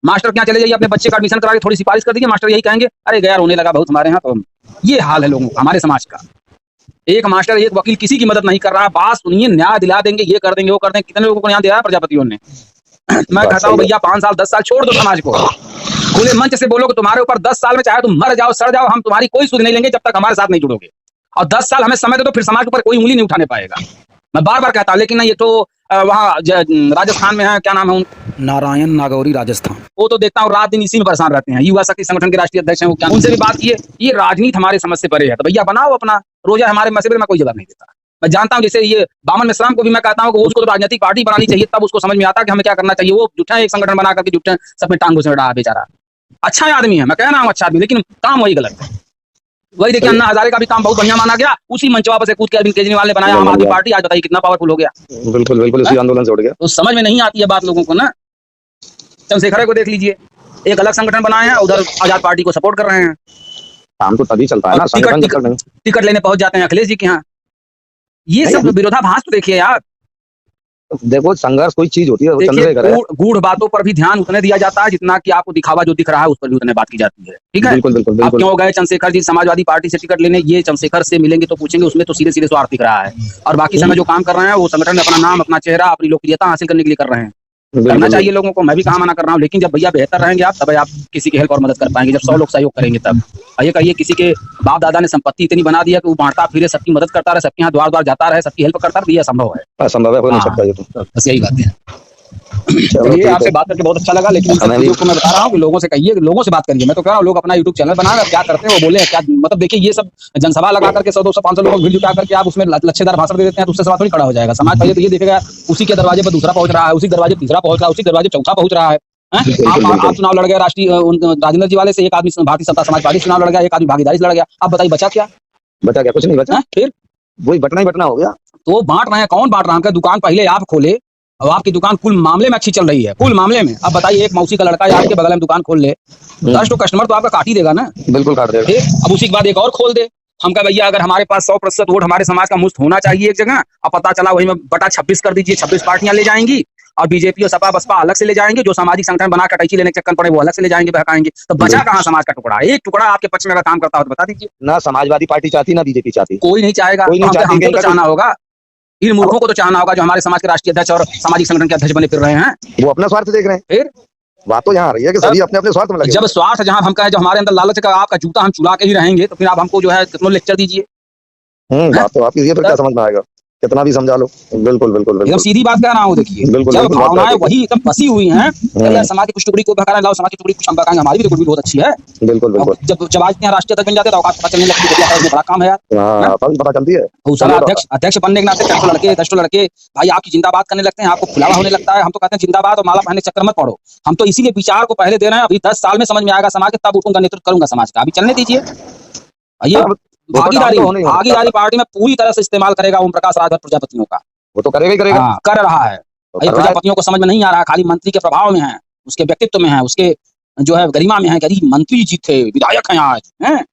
मास्टर क्या चले जाइए, अपने बच्चे का एडमिशन करा के थोड़ी सिफारिश कर दीजिए, मास्टर यही कहेंगे अरे गया रोने लगा बहुत हमारे यहाँ। तो ये हाल है लोगों का, हमारे समाज का। एक मास्टर एक वकील किसी की मदद नहीं कर रहा है, बात सुनिए, न्याय दिला देंगे, ये कर देंगे वो कर देंगे। कितने लोगों को न्याय दिया है प्रजापतियों ने। मैं कहता हूँ भैया 5 साल 10 साल छोड़ दो समाज को, खुले मंच से बोलो कि तुम्हारे ऊपर 10 साल में चाहे तुम मर जाओ सड़ जाओ, हम तुम्हारी कोई सुध नहीं लेंगे जब तक हमारे साथ नहीं जुड़ोगे। और 10 साल हमें समय दे दो, फिर समाज के ऊपर कोई उंगली नहीं उठाने पाएगा। मैं बार बार कहता हूँ, लेकिन ये तो वहाँ राजस्थान में है, क्या नाम है, नारायण नागौरी राजस्थान, वो तो देखता हूँ रात दिन इसी में परेशान रहते हैं। युवा शक्ति संगठन के राष्ट्रीय अध्यक्ष हैं वो, क्या उनसे भी बात की है, ये राजनीति हमारे समझ से परे है। तो भैया बनाओ अपना, रोजा हमारे मसले में कोई जवाब नहीं देता। मैं जानता हूँ जैसे ये बामन मिश्राम को भी मैं कहता हूँ कि उसको तो राजनीतिक पार्टी बनानी चाहिए, तब उसको समझ में आता है कि हमें क्या करना चाहिए। वो जुटा एक संगठन बना करके जुटा सब में टांग घुस रहा है बेचारा। अच्छा आदमी है, मैं कह रहा हूँ अच्छा आदमी, लेकिन काम वही गलत है। वही देखिए अन्ना हजारे का भी काम बहुत बढ़िया माना गया, उसी मंचवा पर से कूद के अरविंद केजरीवाल ने बनाया आम आदमी पार्टी, आज बताइए कितना पावरफुल हो गया। बिल्कुल बिल्कुल इसी आंदोलन से उठ गया। तो समझ में नहीं आती है बात लोगों को ना। चंद्रशेखर को देख लीजिए, एक अलग संगठन बनाए हैं, उधर आजाद पार्टी को सपोर्ट कर रहे हैं। काम तो तभी चलता है ना, टिकट लेने पहुंच जाते हैं अखिलेश जी के यहाँ। ये सब विरोधाभास तो देखिए यार। देखो संघर्ष कोई चीज होती है, गूढ़ बातों पर भी ध्यान उतने दिया जाता है जितना कि आपको दिखावा जो दिख रहा है उस पर भी उतने बात की जाती है। ठीक है, बिल्कुल बिल्कुल। अब क्यों गए चंद्रशेखर जी समाजवादी पार्टी से टिकट लेने, ये चंद्रशेखर से मिलेंगे तो पूछेंगे, उसमें तो सीधे सीधे स्वार्थ दिख रहा है। और बाकी समय जो काम कर रहे हैं वो संगठन में अपना नाम, अपना चेहरा, अपनी लोकप्रियता हासिल करने के लिए कर रहे हैं। करना चाहिए लोगों को, मैं भी कहा मना कर रहा हूँ, लेकिन जब भैया बेहतर रहेंगे आप, तब आप किसी की हेल्प और मदद कर पाएंगे। जब 100 लोग सहयोग करेंगे तब। ये कहिए किसी के बाप दादा ने संपत्ति इतनी बना दिया कि वो बांटता फिरे, सबकी मदद करता रहे, सबके यहाँ द्वार द्वार जाता रहे, सबकी हेल्प करता रहे, ये असंभव है, असंभव है, हो नहीं सकता ये तो। बस यही बात है। चलिए आपसे बात करके बहुत अच्छा लगा, लेकिन मैं बता रहा हूँ कि लोगों से कहिए, लोगों से बात करिए। मैं तो कह रहा हूँ लोग अपना यूट्यूब चैनल बनाए, क्या करते हैं वो बोले क्या, मतलब देखिए ये सब जनसभा लगा करके 100 200 500 लोगोों को भीड़ जुटा करके आप उसमें लच्छेदार भाषण दे देते हैं तो उससे सवाल थोड़ी खड़ा हो जाएगा। समाज पहले तो ये देखेगा उसी के दरवाजे पर दूसरा पहुंच रहा है, उसी दरवाजे तीसरा पहुंच रहा है, उसी दरवाजे चौथा पहुंच रहा है। आप चुनाव लड़ गए राष्ट्रीय राजेंद्र जी वाले से, एक आदमी भारतीय सत्ता समाज पार्टी चुनाव लड़ गया, एक आदमी भागीदारी से लड़ गया। आप बताइए बचा क्या? बचा क्या? कुछ नहीं बचा। फिर वही बटना ही बटना हो गया। तो बांट रहे हैं, कौन बांट रहा है? दुकान पहले आप खोले और आपकी दुकान कुल मामले में अच्छी चल रही है, कुल मामले में। अब बताइए एक मौसी का लड़का या आपके बगल में दुकान खोल ले, 10 तो कस्टमर तो आपका काट ही देगा ना, बिल्कुल काट देगा। अब उसी के बाद एक और खोल दे। हम कहा भैया अगर हमारे पास 100% वोट हमारे समाज का मुफ्त होना चाहिए एक जगह, अब पता चला वही में बटा 26 कर दीजिए, 26 पार्टियां ले जाएंगी और बीजेपी और सपा बसपा अलग से ले जाएंगे, जो सामाजिक संगठन बना कटैची लेने के चक्कर पड़े वो अलग से ले जाएंगे, बहकाएंगे। तो बचा कहाँ समाज का टुकड़ा? एक टुकड़ा आपके पक्ष में अगर काम करता हो तो बता दीजिए। ना समाजवादी पार्टी चाहती ना बीजेपी चाहती, कोई नहीं चाहेगा, हमको तो चाहना होगा, इन मूर्खों को तो चाहना होगा जो हमारे समाज के राष्ट्रीय अध्यक्ष और सामाजिक संगठन के अध्यक्ष बने फिर रहे हैं, वो अपना स्वार्थ देख रहे हैं। फिर बात तो यहाँ आ रही है कि सभी अपने अपने स्वार्थ में लगे। जब स्वार्थ जहाँ हम कहें, जब हमारे अंदर लालच का आपका जूता हम चुरा के ही रहेंगे, तो फिर आप हमको जो है कितना लेक्चर दीजिए। बात तो आपकी, ये फिर क्या समझ में आएगा, कितना भी समझा लो। बिल्कुल बिल्कुल एकदम बिल्कुल सीधी बात कह रहा हूँ। देखिए बिल्कुल जब बिल्कुल, भावनाएं वही एकदम फंसी हुई हैं, यार समाज की कुछ टुकड़ी को बहकाना, लाओ समाज की टुकड़ी कुछ हम बहकाएंगे, हमारी भी तो गुडविल बहुत अच्छी है। बिल्कुल बिल्कुल। जब आज यहाँ राष्ट्रीय अध्यक्ष बन जाते हैं तो औकात पता चलने लगती है, इसमें बड़ा काम है यार। हाँ, तभी पता चलती है। सारा अध्यक्ष बनने के नाते 10 लड़के भाई आपकी जिंदाबाद करने लगते हैं, आपको फुलावा होने लगता है। हम तो कहते हैं जिंदाबाद और माला पहनने चक्कर मत पड़ो। हम तो इसीलिए विचार को पहले दे रहे हैं, अभी 10 साल में समझ में आएगा समाज के, तब उठूंगा, नेतृत्व करूंगा समाज का। अभी चलने दीजिए। ये भागीदारी पार्टी में पूरी तरह से इस्तेमाल करेगा ओम प्रकाश राजभर प्रजापतियों का। वो तो करेगा ही करेगा। कर रहा है। प्रजापतियों को समझ में नहीं आ रहा, खाली मंत्री के प्रभाव में है, उसके व्यक्तित्व में है, उसके जो है गरिमा में है। कभी मंत्री जी थे, विधायक हैं आज, हैं।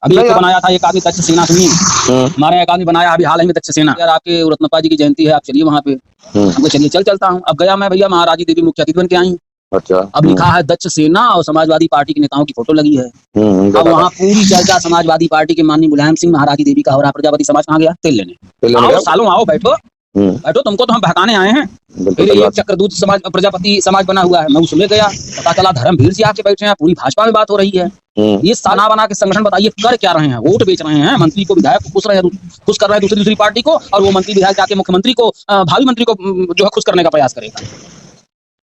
अभी एक बनाया था एक आदमी दक्ष सेना, सुनिए, हमारे एक आदमी बनाया अभी हाल ही में दक्ष सेना। यार आपके रत्नप्पा जी की जयंती है, आप चलिए वहाँ पे। हमको चलिए चलता हूँ। अब गया मैं, भैया महाराजी देवी मुख्य अतिथि बन के आई। अच्छा। अब लिखा है दक्ष सेना और समाजवादी पार्टी के नेताओं की फोटो लगी है। अब वहाँ पूरी चर्चा समाजवादी पार्टी के माननीय मुलायम सिंह महाराजी देवी का हो रहा। प्रजापति समाज कहाँ गया? तेल लेने। आओ सालों, आओ बैठो बैठो, तुमको तो हम बहकाने आए हैं। फिर एक चक्रदूत समाज प्रजापति समाज बना हुआ है, मैं उसमें गया, पता चला धर्मवीर जी आके बैठे हैं, पूरी भाजपा में बात हो रही है। ये साना बना के संगठन बताइए कर क्या रहे हैं? वोट बेच रहे हैं, मंत्री को विधायक को खुश कर रहे हैं दूसरी पार्टी को, और वो मंत्री विधायक जाके मुख्यमंत्री को, भावी मंत्री को जो है खुश करने का प्रयास करेगा।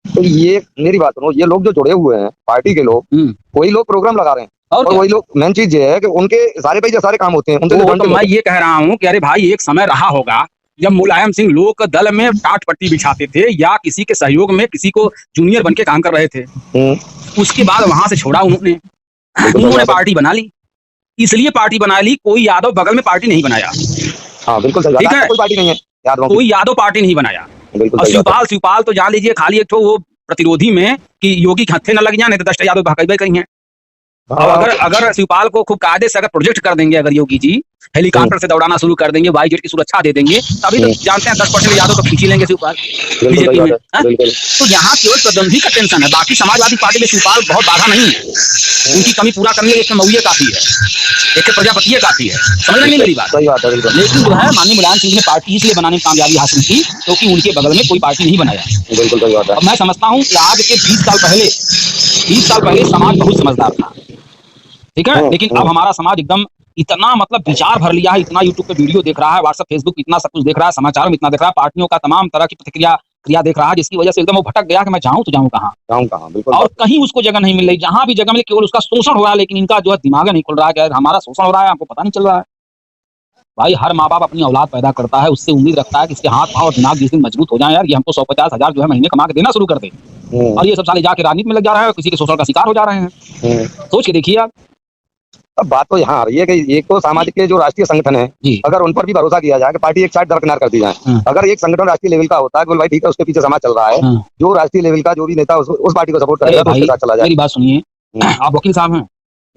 तो ये मेरी बात सुनो, ये लोग जो जुड़े हुए हैं पार्टी के लोग, वही लोग प्रोग्राम लगा रहे हैं, और वही लोग, मेन चीज ये है कि उनके सारे पैसे सारे काम होते हैं उनसे। तो मैं ये कह रहा हूँ कि अरे भाई एक समय रहा होगा जब मुलायम सिंह लोक दल में टाट पट्टी बिछाते थे, या किसी के सहयोग में किसी को जूनियर बन के काम कर रहे थे। उसके बाद वहां से छोड़ा उन्होंने पार्टी बना ली। इसलिए पार्टी बना ली, कोई यादव बगल में पार्टी नहीं बनाया। हाँ बिल्कुल सही, ठीक है, कोई पार्टी नहीं है, कोई यादव पार्टी नहीं बनाया। और शिवपाल तो जान लीजिए खाली एक तो वो प्रतिरोधी में कि योगी के हत्थे न लग जाए, नहीं तो 10 यादव भागई करेंगे। और अगर शिवपाल को खूब कायदे से अगर प्रोजेक्ट कर देंगे, अगर योगी जी हेलीकॉप्टर से दौड़ाना शुरू कर देंगे, वाई जेट की सुरक्षा दे देंगे, तभी तो जानते हैं 10% यादव तो खींच लेंगे शिवपाल बीजेपी में। तो यहाँ केवल प्रतिद्वंदी का टेंशन है, बाकी समाजवादी पार्टी में शिवपाल बहुत बाधा नहीं है। उनकी कमी पूरा करने के लिए मऊये काफी है, एक प्रजापति काफी है। समझ रहे मेरी बात? लेकिन जो है माननीय मुलायम सिंह ने पार्टी इसलिए बनाने में कामयाबी हासिल की क्योंकि उनके बगल में कोई पार्टी नहीं बनाया। बिल्कुल सही बात है। अब मैं समझता हूँ कि आज के 20 साल पहले समाज बहुत समझदार था, ठीक है, लेकिन अब हमारा समाज एकदम इतना मतलब विचार भर लिया है, इतना यूट्यूब पे वीडियो देख रहा है, व्हाट्सएप फेसबुक इतना सब कुछ देख रहा है, समाचारों में इतना देख रहा है, पार्टियों का तमाम तरह की क्रिया देख रहा है, जिसकी वजह से एकदम वो भटक गया कि मैं जाऊं तो जाऊं कहाँ, और कहीं उसको जगह नहीं मिल रही। जहां भी जगह मिले केवल उसका शोषण हो रहा है, लेकिन इनका जो है दिमाग नहीं खुल रहा है कि हमारा शोषण हो रहा है, आपको पता नहीं चल रहा है। भाई हर माँ बाप अपनी औलाद पैदा करता है, उससे उम्मीद रखता है कि इसके हाथ पांव और दिमाग जिस दिन मजबूत हो जाए, यार ये हमको 150 हजार जो है महीने कमा के देना शुरू कर दे, और ये सब साले जाके राजनीति में लग जा रहे हैं, किसी के शोषण का शिकार हो जा रहे हैं। सोच के देखिए आप। अब बात तो यहाँ आ रही है कि एक तो सामाजिक के जो राष्ट्रीय संगठन है, अगर उन पर भी भरोसा किया जाए कि पार्टी एक साइड दरकिनार कर दी जाए, अगर एक संगठन राष्ट्रीय लेवल का होता है कि भाई ठीक है उसके पीछे समाज चल रहा है, जो राष्ट्रीय लेवल का जो भी नेता उस पार्टी को सपोर्ट करेगा तो उसके साथ चला जाए। मेरी बात सुनिए, आप वकील साहब हैं?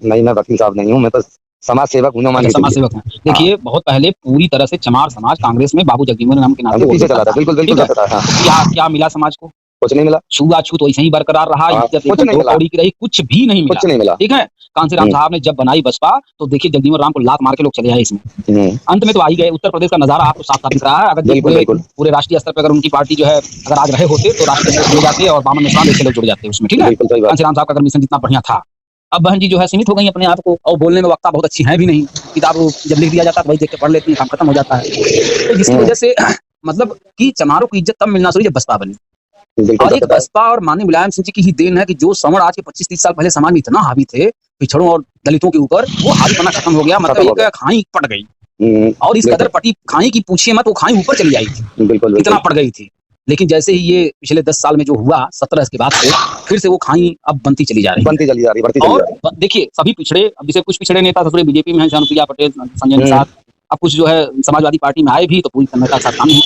नहीं, मैं वकील साहब नहीं हूँ, मैं तो समाज सेवक हूँ। समाज सेवक हैं। देखिए बहुत पहले पूरी तरह से चमार समाज कांग्रेस में बाबू जगजीवन राम के नाम पीछे चला था। बिल्कुल क्या मिला समाज को? कुछ नहीं मिला। छुआछूत वैसे ही बरकरार रहा, कुछ नहीं मिला, कुछ भी नहीं मिला। ठीक है, कांसीराम साहब ने जब बनाई बसपा तो देखिए जगजीवन राम को लात मार के लोग चले आए इसमें, अंत में तो आ ही गए। उत्तर प्रदेश का नजारा आपको साफ साफ दिख रहा है। अगर पूरे राष्ट्रीय स्तर पर अगर उनकी पार्टी जो है अगर आज रहे होते तो राष्ट्रीय स्तर जुड़ जाते और बामन मिश्रा जैसे लोग जुड़ जाते उसमें। ठीक है, कांसीराम साहब का अगर मिशन जितना बढ़िया था, अब बहन जी जो है सीमित हो गई अपने आप को, और बोलने में वक्ता बहुत अच्छी है भी नहीं, किताब जब लिख दिया जाता है वही देख के पढ़ लेती है, काम खत्म हो जाता है। तो जिसकी वजह से मतलब कि चमारों की इज्जत तब मिलना शुरू जब बसपा बनी। और एक बसपा और माननीय मुलायम सिंह जी की ही देन है कि जो श्रवण आज के 25-30 साल पहले समाज में इतना हावी थे पिछड़ों और दलितों के ऊपर, वो हावी पना खत्म हो गया। मतलब एक खाई पट गई, और इस कदर पटी खाई की पूछिए मत, वो खाई ऊपर चली आई थी, इतना पड़ गई थी। लेकिन जैसे ही ये पिछले 10 साल में जो हुआ 17 के बाद से फिर से वो खाई अब बनती चली जा रही। और देखिए सभी पिछड़े, अब जैसे कुछ पिछड़े नेता ससुरे बीजेपी में हैं, शानुप्रिया पटेल, संजय निषाद, अब कुछ जो है समाजवादी पार्टी में आए भी तो पूरी तन्मयता के साथ काम नहीं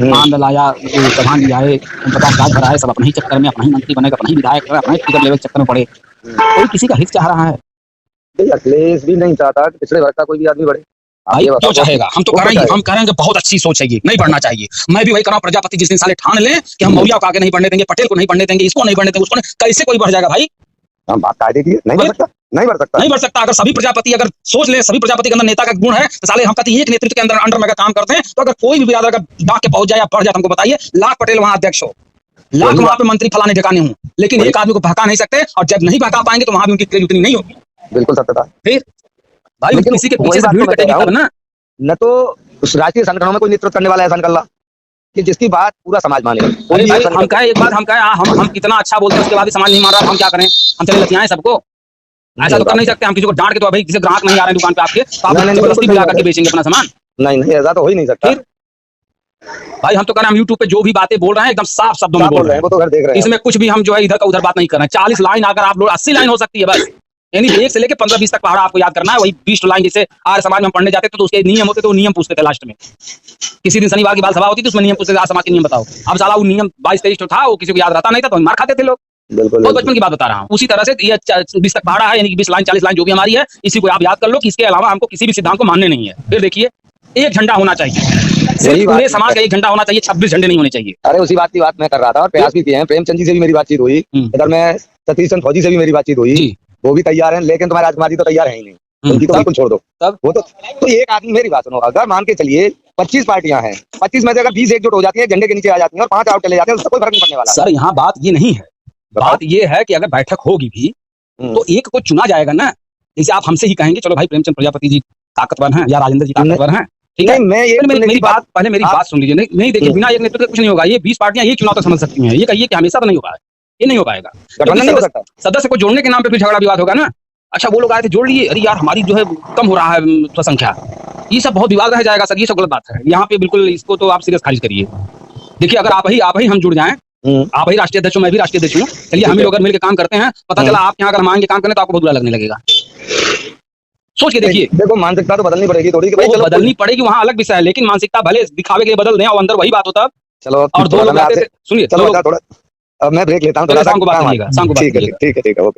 मान लाया, प्रधान जी आए, प्रकाश राज भर आए, सब अपने ही चक्कर में, अपना ही मंत्री बनेगा, अपना ही विधायक, अपने टिकट लेवल चक्कर में पड़े। कोई किसी का हित चाह रहा है? अखिलेश भी नहीं चाहता पिछड़े वर्ग का कोई भी आदमी बढ़े। भाई क्यों चाहेगा? हम तो कह रहे हैं, हम कह रहे हैं कि बहुत अच्छी सोच है, ये नहीं बढ़ना चाहिए। मैं भी वही कर रहा हूँ, प्रजापति जिस दिन साले ठान लें कि हम मौर्या को आगे नहीं बढ़ने देंगे, पटेल को नहीं बढ़ने देंगे, इसको नहीं बढ़ने देंगे, उसको नहीं, कैसे कोई बढ़ जाएगा भाई? हम बात कायदे की नहीं बढ़ सकता, नहीं बढ़ सकता। अगर सभी प्रजापति अगर सोच ले, सभी प्रजापति के अंदर नेता का गुण है, तो साले हम कहते हैं एक नेतृत्व के अंदर अंडर में काम करते हैं, तो अगर कोई भी बिरादर का डाक के पहुंच जाए या बढ़ जाए, हमको बताइए, लाख पटेल वहां अध्यक्ष हो, लाख वहां पे मंत्री फलाने ठिकाने हूँ, लेकिन एक आदमी को भगा नहीं सकते, और जब नहीं भगा पाएंगे तो वहां भी उनकी क्रेज उतनी नहीं होगी। बिल्कुल सत्य था। फिर भाई किसी के पीछे से भीड़ कटेगी तब ना। न तो उस राष्ट्रीय संगठनों में कोई नेतृत्व करने वाला ऐसा निकला कि जिसकी बात पूरा समाज माने। अरे भाई हम कहे एक बात, हम कितना अच्छा बोलते हैं, उसके बाद भी समाज नहीं मान रहा, हम क्या करें? हम चले लतियाएं सबको? ऐसा तो कर नहीं सकते हम, किसी को डांट के तो भाई किसी ग्राहक नहीं आ रहे दुकान पे आपके, तो आप जबरदस्ती बुला करके बेचेंगे अपना सामान? नहीं, ऐसा तो हो ही नहीं सकता। भाई हम तो कह रहे हैं, हम यूट्यूब पे जो भी बातें बोल रहे हैं एकदम साफ शब्दों में बोल रहे हैं, वो तो घर देख रहे हैं। इसमें कुछ भी हम जो है इधर का उधर बात नहीं कर रहे हैं। 40 लाइन अगर आप लोग 80 लाइन हो सकती है बस, यानी 1 से लेके 15-20 तक पहाड़ा आपको याद करना है। वही 20 लाइन जैसे आर्य समाज में हम पढ़ने जाते थे तो उसके नियम होते थे, वो नियम पूछते थे लास्ट में। किसी दिन शनिवार की बाल सभा होती थी, उसमें नियम पूछते थे, आर्य समाज के नियम बताओ। अब साला वो नियम 22-23 था, वो किसी को याद रहता नहीं था, तो मार खाते थे लोग। बिल्कुल बहुत बचपन की बात बता रहा हूँ। उसी तरह से ये 20 तक पहाड़ा है, यानी कि 20 लाइन 40 लाइन जो भी हमारी है, इसी को आप याद कर लो कि इसके अलावा हमको किसी भी सिद्धांत को मानने नहीं है। फिर देखिए, एक झंडा होना चाहिए, सिर्फ पूरे समाज का एक झंडा होना चाहिए, 26 झंडे नहीं होने चाहिए। अरे उसी बात की बात मैं कर रहा था, और प्रयास भी किए हैं। प्रेमचंद जी से भी मेरी बातचीत हुई, इधर मैं सतीश चंद्र फौजी से भी मेरी बातचीत हुई, वो भी तैयार हैं, लेकिन तुम्हारे राजकुमार जी तो तैयार है ही नहीं, उनकी तो बिल्कुल छोड़ दो। तब वो तो एक आदमी, मेरी बात सुनो, अगर मान के चलिए 25 पार्टियां हैं, 25 में से अगर 20 एकजुट हो जाती है, झंडे के नीचे आ जाती है और 5 आउट चले जाते हैं, उससे कोई फर्क नहीं पड़ने वाला। सर यहाँ बात ये नहीं है, बात ये है कि अगर बैठक होगी भी तो एक को चुना जाएगा ना। जैसे आप हमसे ही कहेंगे चलो भाई प्रेमचंद प्रजापति जी ताकतवर हैं या राजेंद्र जी ताकतवर हैं, ठीक है, मेरी बात पहले मेरी बात सुन लीजिए। नहीं देखिए, बिना एक नेतृत्व कुछ नहीं होगा। ये 20 पार्टियां एक चुनाव तक समझ सकती हैं, ये कहिए कि हमेशा तो नहीं होगा, ये नहीं हो पाएगा। सदस्य को जोड़ने के नाम पे फिर झगड़ा विवाद होगा ना। अच्छा वो लोग आए थे जोड़ लिए, अरे यार हमारी जो है कम हो रहा है संख्या, ये सब बहुत विवाद रह जाएगा सर, ये सब गलत बात है। यहाँ पे बिल्कुल इसको तो आप सीरियस खारिज करिए। देखिए अगर आप ही हम जुड़ जाएं, आप ही राष्ट्रीय अध्यक्ष, मैं भी राष्ट्रीय अध्यक्ष हूँ, चलिए हम लोग अगर मिलकर काम करते हैं, पता चला आप यहाँ अगर हम आएंगे काम करने तो आपको बहुत बुरा लगने लगेगा। सोच के देखिए। देखो मानसिकता तो बदलनी पड़ेगी थोड़ी, बदलनी पड़ेगी, वहाँ अलग विषय है, लेकिन मानसिकता भले दिखावे के लिए बदल दें और अंदर वही बात होता। चलो और 2 लोग सुनिए, अब मैं ब्रेक लेता हूँ, शाम को बात करिएगा, शाम को बात करिएगा। ठीक है, ओके।